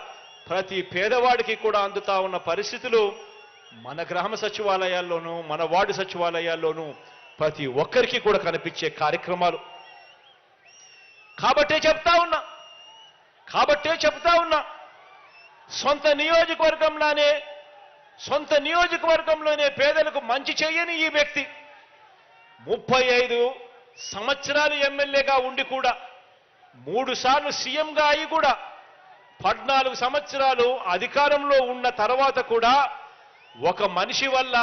ప్రతి పేదవాడికి కూడా అందుతా ఉన్న పరిస్థితులు మన గ్రామ సచివాలయాల్లోనూ, మన వార్డు సచివాలయాల్లోనూ ప్రతి ఒక్కరికి కూడా కనిపించే కార్యక్రమాలు. కాబట్టే చెప్తా ఉన్నా సొంత నియోజకవర్గంలోనే పేదలకు మంచి చేయని ఈ వ్యక్తి 35 సంవత్సరాలు ఎమ్మెల్యేగా ఉండి కూడా, 3 సార్లు సీఎంగా అయి కూడా, 14 సంవత్సరాలు అధికారంలో ఉన్న తర్వాత కూడా ఒక మనిషి వల్ల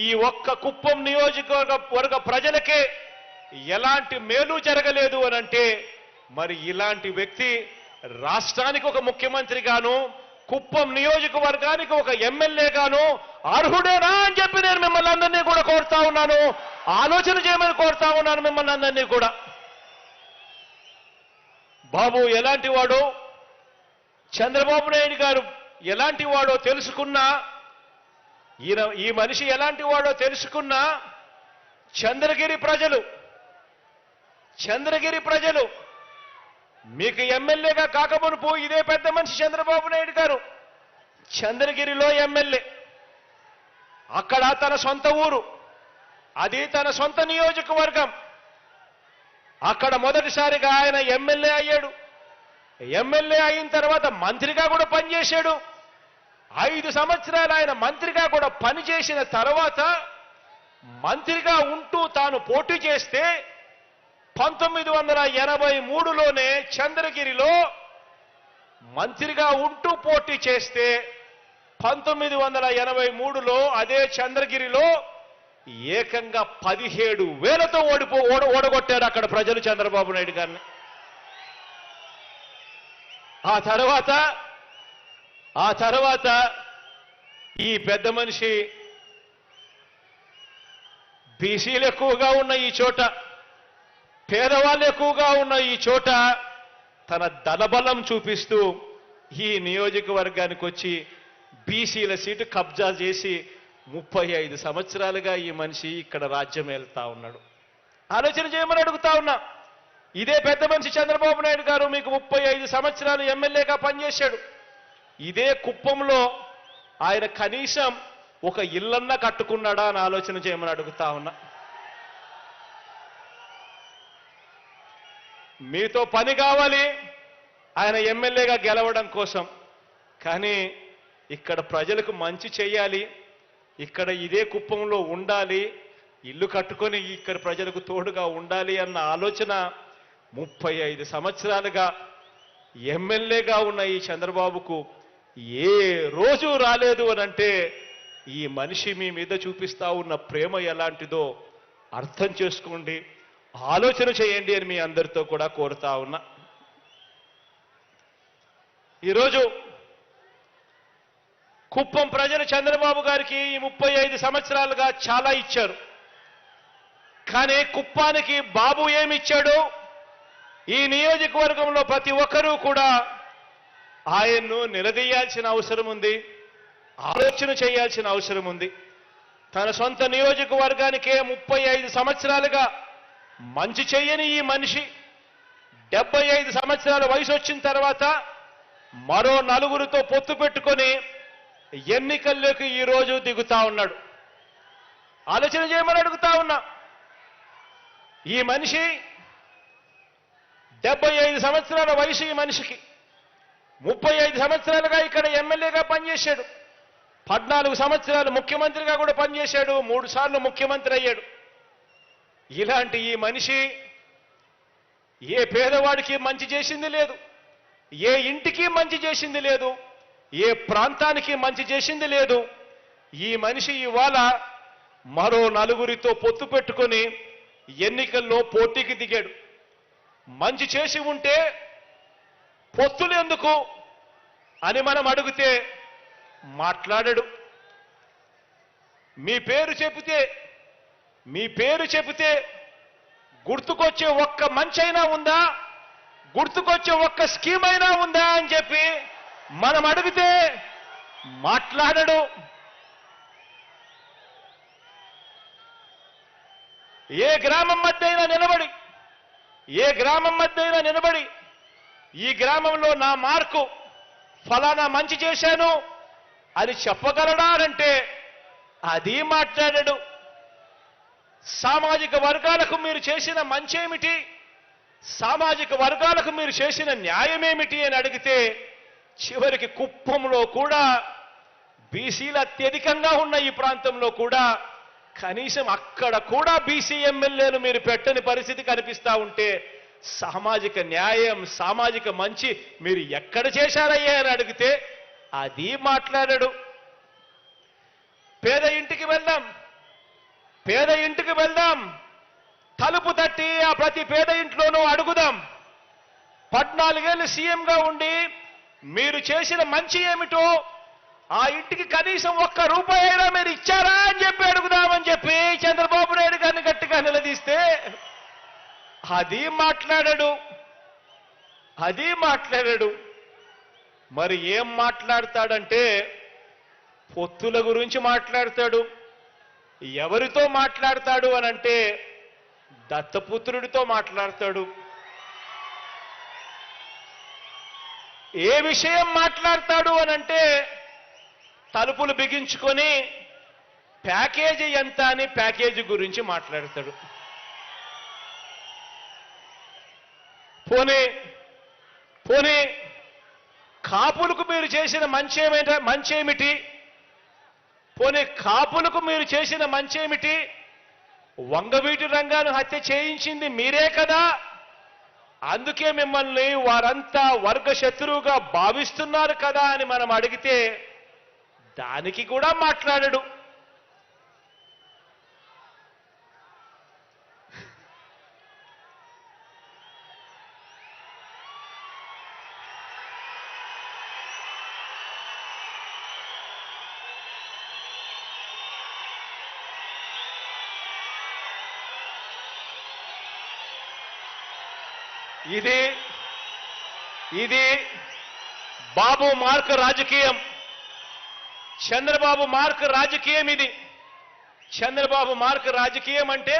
ఈ ఒక్క కుప్పం నియోజకవర్గ ప్రజలకే ఎలాంటి మేలు జరగలేదు అనంటే, మరి ఇలాంటి వ్యక్తి రాష్ట్రానికి ఒక ముఖ్యమంత్రిగాను, కుప్పం నియోజకవర్గానికి ఒక ఎమ్మెల్యేగాను అర్హుడేనా అని చెప్పి నేను మిమ్మల్ని అందరినీ కూడా కోరుతా ఉన్నాను. ఆలోచన చేయమని కోరుతా ఉన్నాను మిమ్మల్ని అందరినీ కూడా. బాబు ఎలాంటి వాడో, చంద్రబాబు నాయుడు గారు ఎలాంటి వాడో తెలుసుకున్నా, ఈ మనిషి ఎలాంటి వాడో తెలుసుకున్నా చంద్రగిరి ప్రజలు మీకు ఎమ్మెల్యేగా కాకమునుపు ఇదే పెద్ద మనిషి చంద్రబాబు నాయుడు గారు చంద్రగిరిలో ఎమ్మెల్యే, అక్కడ తన సొంత ఊరు, అది తన సొంత నియోజకవర్గం. అక్కడ మొదటిసారిగా ఆయన ఎమ్మెల్యే అయ్యాడు. ఎమ్మెల్యే అయిన తర్వాత మంత్రిగా కూడా పనిచేశాడు. 5 సంవత్సరాలు ఆయన మంత్రిగా కూడా పనిచేసిన తర్వాత మంత్రిగా ఉంటూ తాను పోటీ చేస్తే 1983లోనే చంద్రగిరిలో మంత్రిగా ఉంటూ పోటీ చేస్తే 1983లో అదే చంద్రగిరిలో ఏకంగా 17,000తో ఓడగొట్టారు అక్కడ ప్రజలు చంద్రబాబు నాయుడు గారిని. ఆ తర్వాత ఈ పెద్ద మనిషి బీసీలు ఎక్కువగా ఉన్న ఈ చోట పేదవాళ్ళు ఎక్కువగా ఉన్న ఈ చోట తన దళబలం చూపిస్తూ ఈ నియోజకవర్గానికి వచ్చి బీసీల సీటు కబ్జా చేసి 35 సంవత్సరాలుగా ఈ మనిషి ఇక్కడ రాజ్యం వెళ్తా ఉన్నాడు. ఆలోచన చేయమని అడుగుతా ఉన్నా. ఇదే పెద్ద మనిషి చంద్రబాబు నాయుడు గారు మీకు 35 సంవత్సరాలు ఎమ్మెల్యేగా పనిచేశాడు. ఇదే కుప్పంలో ఆయన కనీసం ఒక ఇల్లన్నా కట్టుకున్నాడా అని ఆలోచన చేయమని అడుగుతా ఉన్నా. మీతో పని కావాలి ఆయన ఎమ్మెల్యేగా గెలవడం కోసం, కానీ ఇక్కడ ప్రజలకు మంచి చేయాలి, ఇక్కడ ఇదే కుప్పంలో ఉండాలి, ఇల్లు కట్టుకొని ఇక్కడ ప్రజలకు తోడుగా ఉండాలి అన్న ఆలోచన 35 సంవత్సరాలుగా ఎమ్మెల్యేగా ఉన్న ఈ చంద్రబాబుకు ఏ రోజు రాలేదు అనంటే ఈ మనిషి మీ మీద చూపిస్తా ఉన్న ప్రేమ ఎలాంటిదో అర్థం చేసుకోండి, ఆలోచన చేయండి అని మీ అందరితో కూడా కోరుతా ఉన్నా. ఈరోజు కుప్పం ప్రజలు చంద్రబాబు గారికి ఈ 35 సంవత్సరాలుగా చాలా ఇచ్చారు. కానీ కుప్పానికి బాబు ఏమిచ్చాడు? ఈ నియోజకవర్గంలో ప్రతి ఒక్కరూ కూడా ఆయన్ను నిలదీయాల్సిన అవసరం ఉంది, ఆలోచన చేయాల్సిన అవసరం ఉంది. తన సొంత నియోజకవర్గానికే 35 సంవత్సరాలుగా మంచి చెయ్యని ఈ మనిషి 75 సంవత్సరాల వయసు వచ్చిన తర్వాత మరో నలుగురితో పొత్తు పెట్టుకొని ఎన్నికల్లోకి ఈరోజు దిగుతా ఉన్నాడు. ఆలోచన చేయమని అడుగుతా ఉన్నా. ఈ మనిషి 75 సంవత్సరాల వయసు ఈ మనిషికి, 35 సంవత్సరాలుగా ఇక్కడ ఎమ్మెల్యేగా పనిచేశాడు, 14 సంవత్సరాలు ముఖ్యమంత్రిగా కూడా పనిచేశాడు, 3 సార్లు ముఖ్యమంత్రి అయ్యాడు. ఇలాంటి ఈ మనిషి ఏ పేదవాడికి మంచి చేసింది లేదు, ఏ ఇంటికి మంచి చేసింది లేదు, ఏ ప్రాంతానికి మంచి చేసింది లేదు. ఈ మనిషి ఇవాళ మరో నలుగురితో పొత్తు పెట్టుకొని ఎన్నికల్లో పోటీకి దిగాడు. మంచి చేసి ఉంటే పొత్తులు ఎందుకు అని మనం అడిగితే మాట్లాడడు. మీ పేరు చెబితే గుర్తుకొచ్చే ఒక్క మంచి అయినా ఉందా, గుర్తుకొచ్చే ఒక్క స్కీమ్ అయినా ఉందా అని చెప్పి మనం అడిగితే మాట్లాడడు. ఏ గ్రామం మధ్య అయినా నిలబడి ఈ గ్రామంలో నా మార్కు ఫలానా మంచి చేశాను అని చెప్పగలడా అంటే అది మాట్లాడడు. సామాజిక వర్గాలకు మీరు చేసిన మంచేమిటి, సామాజిక వర్గాలకు మీరు చేసిన న్యాయమేమిటి అని అడిగితే చివరికి కుప్పంలో కూడా బీసీలు అత్యధికంగా ఉన్న ఈ ప్రాంతంలో కూడా కనీసం అక్కడ కూడా బీసీ ఎమ్మెల్యేలు మీరు పెట్టని పరిస్థితి కనిపిస్తా ఉంటే సామాజిక న్యాయం, సామాజిక మంచి మీరు ఎక్కడ చేశారయ్యా అని అడిగితే అది మాట్లాడడు. పేద ఇంటికి వెళ్దాం, తలుపు తట్టి ఆ ప్రతి పేద ఇంట్లోనూ అడుగుదాం. 14 ఏళ్ళు సీఎంగా ఉండి మీరు చేసిన మంచి ఏమిటో ఆ ఇంటికి కనీసం ₹1 అయినా మీరు ఇచ్చారా అని చెప్పి అడుగుదామని చెప్పి చంద్రబాబు నాయుడు గారిని గట్టిగా నిలదీస్తే అది మాట్లాడాడు. మరి ఏం మాట్లాడతాడంటే పొత్తుల గురించి మాట్లాడతాడు. ఎవరితో మాట్లాడతాడు అనంటే దత్తపుత్రుడితో మాట్లాడతాడు. ఏ విషయం మాట్లాడతాడు అనంటే తలుపులు బిగించుకొని ప్యాకేజీ ఎంత అని ప్యాకేజీ గురించి మాట్లాడతాడు. పోనీ కాపులకు మీరు చేసిన మంచేమిటి? కాపులకు మీరు చేసిన మంచేమిటి? వంగవీటి రంగాను హత్య చేయించింది మీరే కదా, అందుకే మిమ్మల్ని వారంతా వర్గ శత్రువుగా భావిస్తున్నారు కదా అని మనం అడిగితే దానికి కూడా మాట్లాడడు. ఇది బాబు మార్క్ రాజకీయం, చంద్రబాబు మార్క్ రాజకీయం. ఇది చంద్రబాబు మార్క్ రాజకీయం అంటే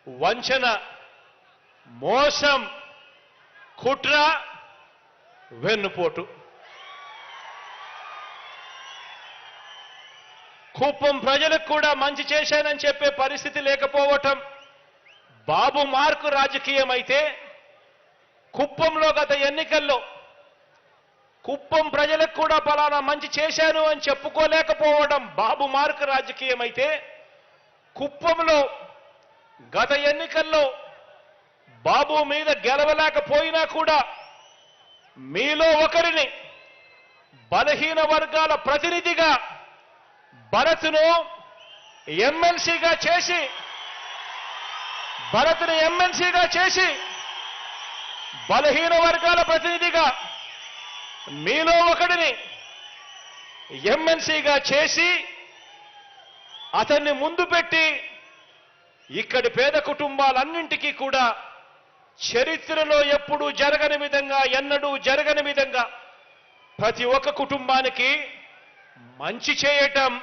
వంచన, మోసం, కుట్ర, వెన్నుపోటు. కుప్పం ప్రజలకు కూడా మంచి చేశానని చెప్పే పరిస్థితి లేకపోవటం బాబు మార్కు రాజకీయం అయితే, కుప్పంలో గత ఎన్నికల్లో కుప్పం ప్రజలకు కూడా పలానా మంచి చేశాను అని చెప్పుకోలేకపోవడం బాబు మార్కు రాజకీయం అయితే, కుప్పంలో గత ఎన్నికల్లో బాబు మీద గెలవలేకపోయినా కూడా మీలో ఒకరిని బలహీన వర్గాల ప్రతినిధిగా భరత్ను ఎమ్మెల్సీగా చేసి బలహీన వర్గాల ప్రతినిధిగా మీలో ఒకడిని ఎమ్మెల్సీగా చేసి అతన్ని ముందు పెట్టి ఇక్కడి పేద కుటుంబాలన్నింటికీ కూడా చరిత్రలో ఎప్పుడూ జరగని విధంగా, ఎన్నడూ జరగని విధంగా ప్రతి ఒక్క కుటుంబానికి మంచి చేయటం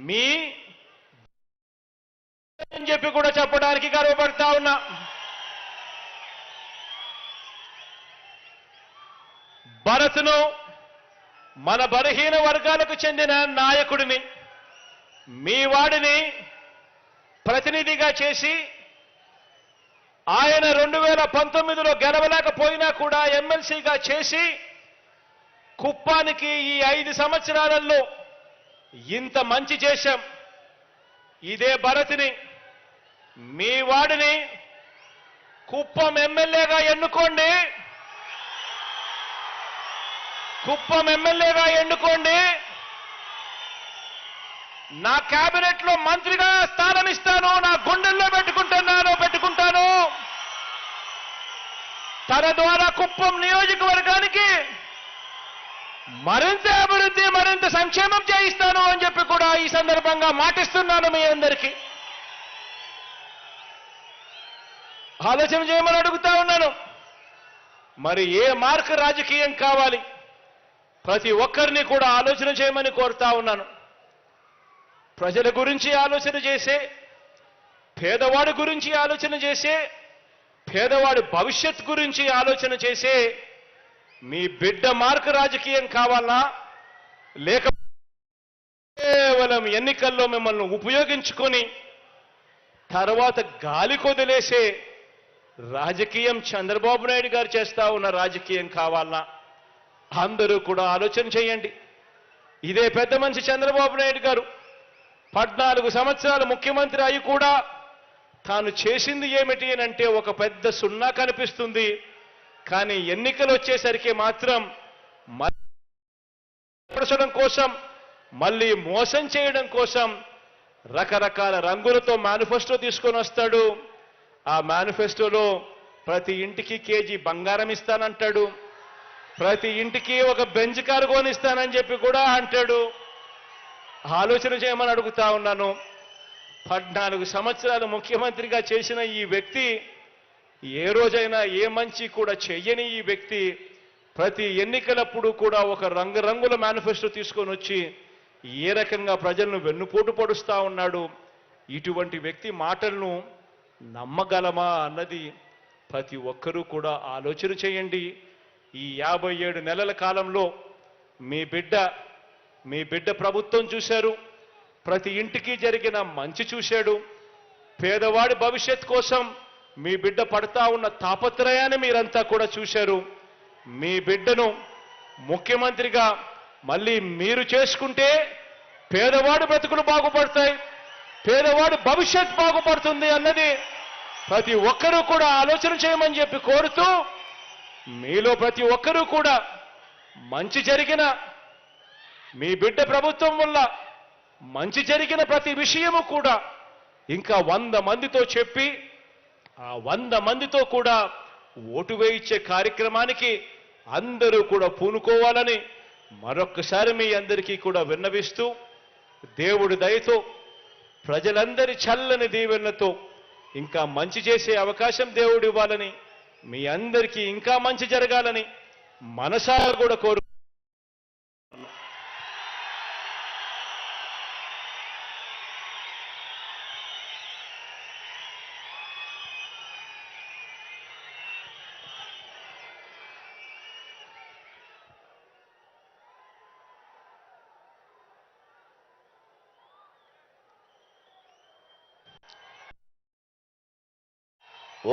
మీ అని చెప్పి కూడా చెప్పడానికి గర్వపడతా ఉన్నా. భరత్ను మన బలహీన వర్గాలకు చెందిన నాయకుడిని, మీ వాడిని ప్రతినిధిగా చేసి ఆయన 2019లో గెలవలేకపోయినా కూడా ఎమ్మెల్సీగా చేసి కుప్పానికి ఈ 5 సంవత్సరాలలో ఇంత మంచి చేశాం. ఇదే భరత్ని, మీ వాడిని కుప్పం ఎమ్మెల్యేగా ఎన్నుకోండి, నా కేబినెట్ లో మంత్రిగా స్థానం ఇస్తాను, నా గుండెల్లో పెట్టుకుంటాను. తన ద్వారా కుప్పం నియోజకవర్గానికి మరింత అభివృద్ధి, మరింత సంక్షేమం చేయిస్తాను అని చెప్పి కూడా ఈ సందర్భంగా మాటిస్తున్నాను మీ అందరికీ. ఆలోచన చేయమని అడుగుతా ఉన్నాను. మరి ఏ మార్క్ రాజకీయం కావాలి? ప్రతి ఒక్కరిని కూడా ఆలోచన చేయమని కోరుతా ఉన్నాను. ప్రజల గురించి ఆలోచన చేసే, పేదవాడి గురించి ఆలోచన చేసే, పేదవాడి భవిష్యత్ గురించి ఆలోచన చేసే మీ బిడ్డ మార్క్ రాజకీయం కావాలా, లేక కేవలం ఎన్నికల్లో మిమ్మల్ని ఉపయోగించుకొని తర్వాత గాలి కొదిలేసే రాజకీయం చంద్రబాబు నాయుడు గారు చేస్తా ఉన్న రాజకీయం కావాలా? అందరూ కూడా ఆలోచన చేయండి. ఇదే పెద్ద మనిషి చంద్రబాబు నాయుడు గారు 14 సంవత్సరాలు ముఖ్యమంత్రి అయి కూడా తాను చేసింది ఏమిటి అంటే ఒక పెద్ద సున్నా కనిపిస్తుంది. కానీ ఎన్నికలు వచ్చేసరికి మాత్రం మళ్ళీ కోసం, మళ్ళీ మోసం చేయడం కోసం రకరకాల రంగులతో మేనిఫెస్టో తీసుకొని వస్తాడు. ఆ మేనిఫెస్టోలో ప్రతి ఇంటికి కేజీ బంగారం ఇస్తానంటాడు, ప్రతి ఇంటికి ఒక బెంచ్ కారు కొనిస్తానని చెప్పి కూడా అంటాడు. ఆలోచన చేయమని అడుగుతా ఉన్నాను. 14 సంవత్సరాలు ముఖ్యమంత్రిగా చేసిన ఈ వ్యక్తి, ఏ రోజైనా ఏ మంచి కూడా చెయ్యని ఈ వ్యక్తి ప్రతి ఎన్నికలప్పుడు కూడా ఒక రంగురంగుల మేనిఫెస్టో తీసుకొని వచ్చి ఏ రకంగా ప్రజలను వెన్నుపోటు పొడుస్తా ఉన్నాడు. ఇటువంటి వ్యక్తి మాటలను నమ్మగలమా అన్నది ప్రతి ఒక్కరూ కూడా ఆలోచన చేయండి. ఈ 57 నెలల కాలంలో మీ బిడ్డ ప్రభుత్వం చూశారు. ప్రతి ఇంటికి జరిగిన మంచి చూశాడు. పేదవాడి భవిష్యత్ కోసం మీ బిడ్డ పడతా ఉన్న తాపత్రయాన్ని మీరంతా కూడా చూశారు. మీ బిడ్డను ముఖ్యమంత్రిగా మళ్ళీ మీరు చేసుకుంటే పేదవాడి బ్రతుకులు బాగుపడతాయి, పేదవాడి భవిష్యత్ బాగుపడుతుంది అన్నది ప్రతి ఒక్కరూ కూడా ఆలోచన చేయమని చెప్పి కోరుతూ, మీలో ప్రతి ఒక్కరూ కూడా మంచి జరిగిన, మీ బిడ్డ ప్రభుత్వం వల్ల మంచి జరిగిన ప్రతి విషయము కూడా ఇంకా 100 మందితో చెప్పి ఆ 100 మందితో కూడా ఓటు వేయించే కార్యక్రమానికి అందరూ కూడా పూనుకోవాలని మరొక్కసారి మీ అందరికీ కూడా విన్నవిస్తూ, దేవుడి దయతో ప్రజలందరి చల్లని దీవెనలతో ఇంకా మంచి చేసే అవకాశం దేవుడు ఇవ్వాలని మీ అందరికీ ఇంకా మంచి జరగాలని మనసారా కూడా కోరు.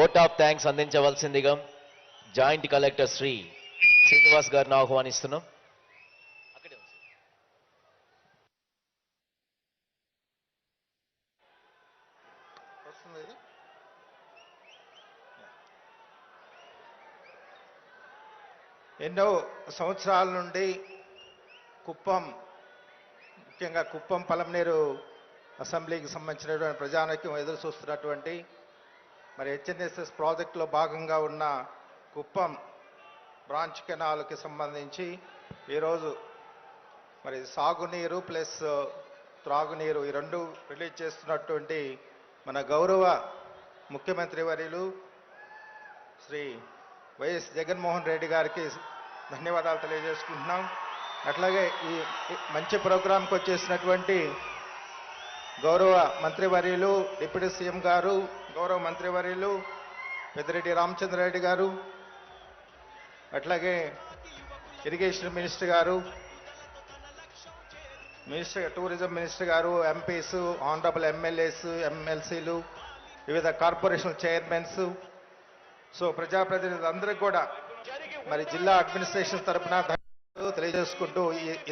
ఓట్ ఆఫ్ థ్యాంక్స్ అందించవలసిందిగా జాయింట్ కలెక్టర్ శ్రీ శ్రీనివాస్ గారిని ఆహ్వానిస్తున్నాం. ఎన్నో సంవత్సరాల నుండి కుప్పం, ముఖ్యంగా కుప్పం పలమనేరు అసెంబ్లీకి సంబంధించినటువంటి ప్రజానైక్యం ఎదురు చూస్తున్నటువంటి మరి హెచ్ఎన్ఎస్ఎస్ ప్రాజెక్టులో భాగంగా ఉన్న కుప్పం బ్రాంచ్ కెనాల్కి సంబంధించి ఈరోజు మరి సాగునీరు ప్లస్ త్రాగునీరు ఈ రెండు రిలీజ్ చేస్తున్నటువంటి మన గౌరవ ముఖ్యమంత్రి వర్యులు శ్రీ వైఎస్ జగన్మోహన్ రెడ్డి గారికి ధన్యవాదాలు తెలియజేసుకుంటున్నాం. అట్లాగే ఈ మంచి ప్రోగ్రాంకి వచ్చేసినటువంటి గౌరవ మంత్రివర్యులు డిప్యూటీ సీఎం గారు, గౌరవ మంత్రివర్యులు పెద్దిరెడ్డి రామచంద్రారెడ్డి గారు, అట్లాగే ఇరిగేషన్ మినిస్టర్ గారు, టూరిజం మినిస్టర్ గారు, ఎంపీస్, ఆనరబుల్ ఎమ్మెల్యేస్, ఎమ్మెల్సీలు, వివిధ కార్పొరేషన్ చైర్మన్స్, సో ప్రజాప్రతినిధులు అందరికీ కూడా మరి జిల్లా అడ్మినిస్ట్రేషన్ తరఫున తెలియజేసుకుంటూ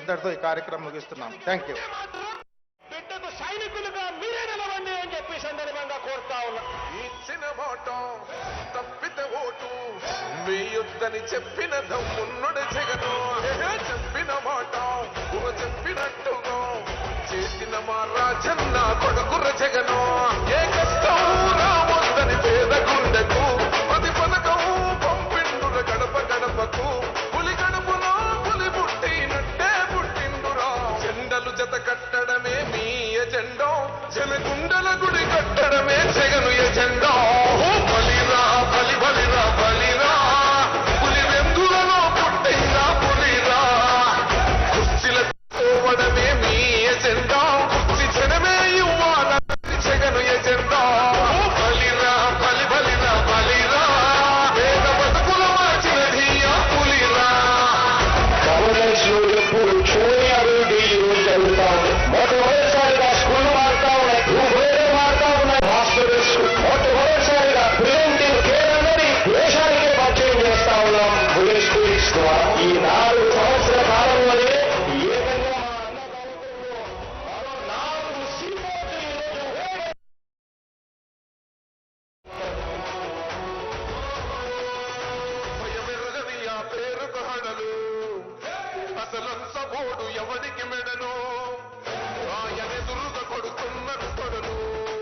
ఇంతటితో ఈ కార్యక్రమం ముగిస్తున్నాం. Thank you. బిడ్డకు సైనికులుగా మీరే నిలవండి అని చెప్పి సందర్భంగా కోరుతా ఉన్నా. ఇచ్చిన మాట తప్పితే ఓటు వేయొద్దని చెప్పిన దమ్మున్నడు జగను. చెప్పిన మాట చెప్పినట్టుగా చేసిన మా రాజన్న కొడుకుర జగను. ఏ కష్టం రావద్దని పేద గుండెకు ప్రతి పథకం పంపిండుల గడప గడపకు. పులి గడపలో పులి పుట్టినట్టే పుట్టిండురా. జెండలు జత కట్టడమే మీ ఎజెండా, జనగుండల గుడి కట్టడమే జగను ఎజెండా. బలిరా బలి బలిరా బలిరా, పులి వెందులలో పుట్టిందా పులిరా. కుర్చీల పోవడమే మీ ఎజెండా, కుర్చీ జనమే ఇవ్వాల జగను ఎజెండా. బలిరా బలి బలిరా బలిరా, వేద బతుకుల మార్చినది ఆ పులిరా. గవర్నెన్స్ లో ఎప్పుడు చూడని అభివృద్ధి ఈరోజు జరుగుతా ఉంది. మొట్టమొదటిసారిగా స్కూల్ మారుతా ఉన్నాయి, భూభేదం మారుతా ఉన్నాయి, హాస్పిటల్స్ మొట్టమొదటిసారిగా ప్రివెంటివ్ కేర్ అన్నది దేశానికే పరిచయం చేస్తా ఉన్నాం బుల్లెట్ స్కూల్స్ ద్వారా. ఈ 4 సంవత్సరాల కాలంలోనే ఏకంగా మా అన్న ప్రభుత్వంలో మరో 4 సీపోర్ట్లు ఈరోజు భయమెరగని ఆ పేరుకు హడలు, అసలంత బోడు ఎవరికి మెడను. ఆయనెదురుగా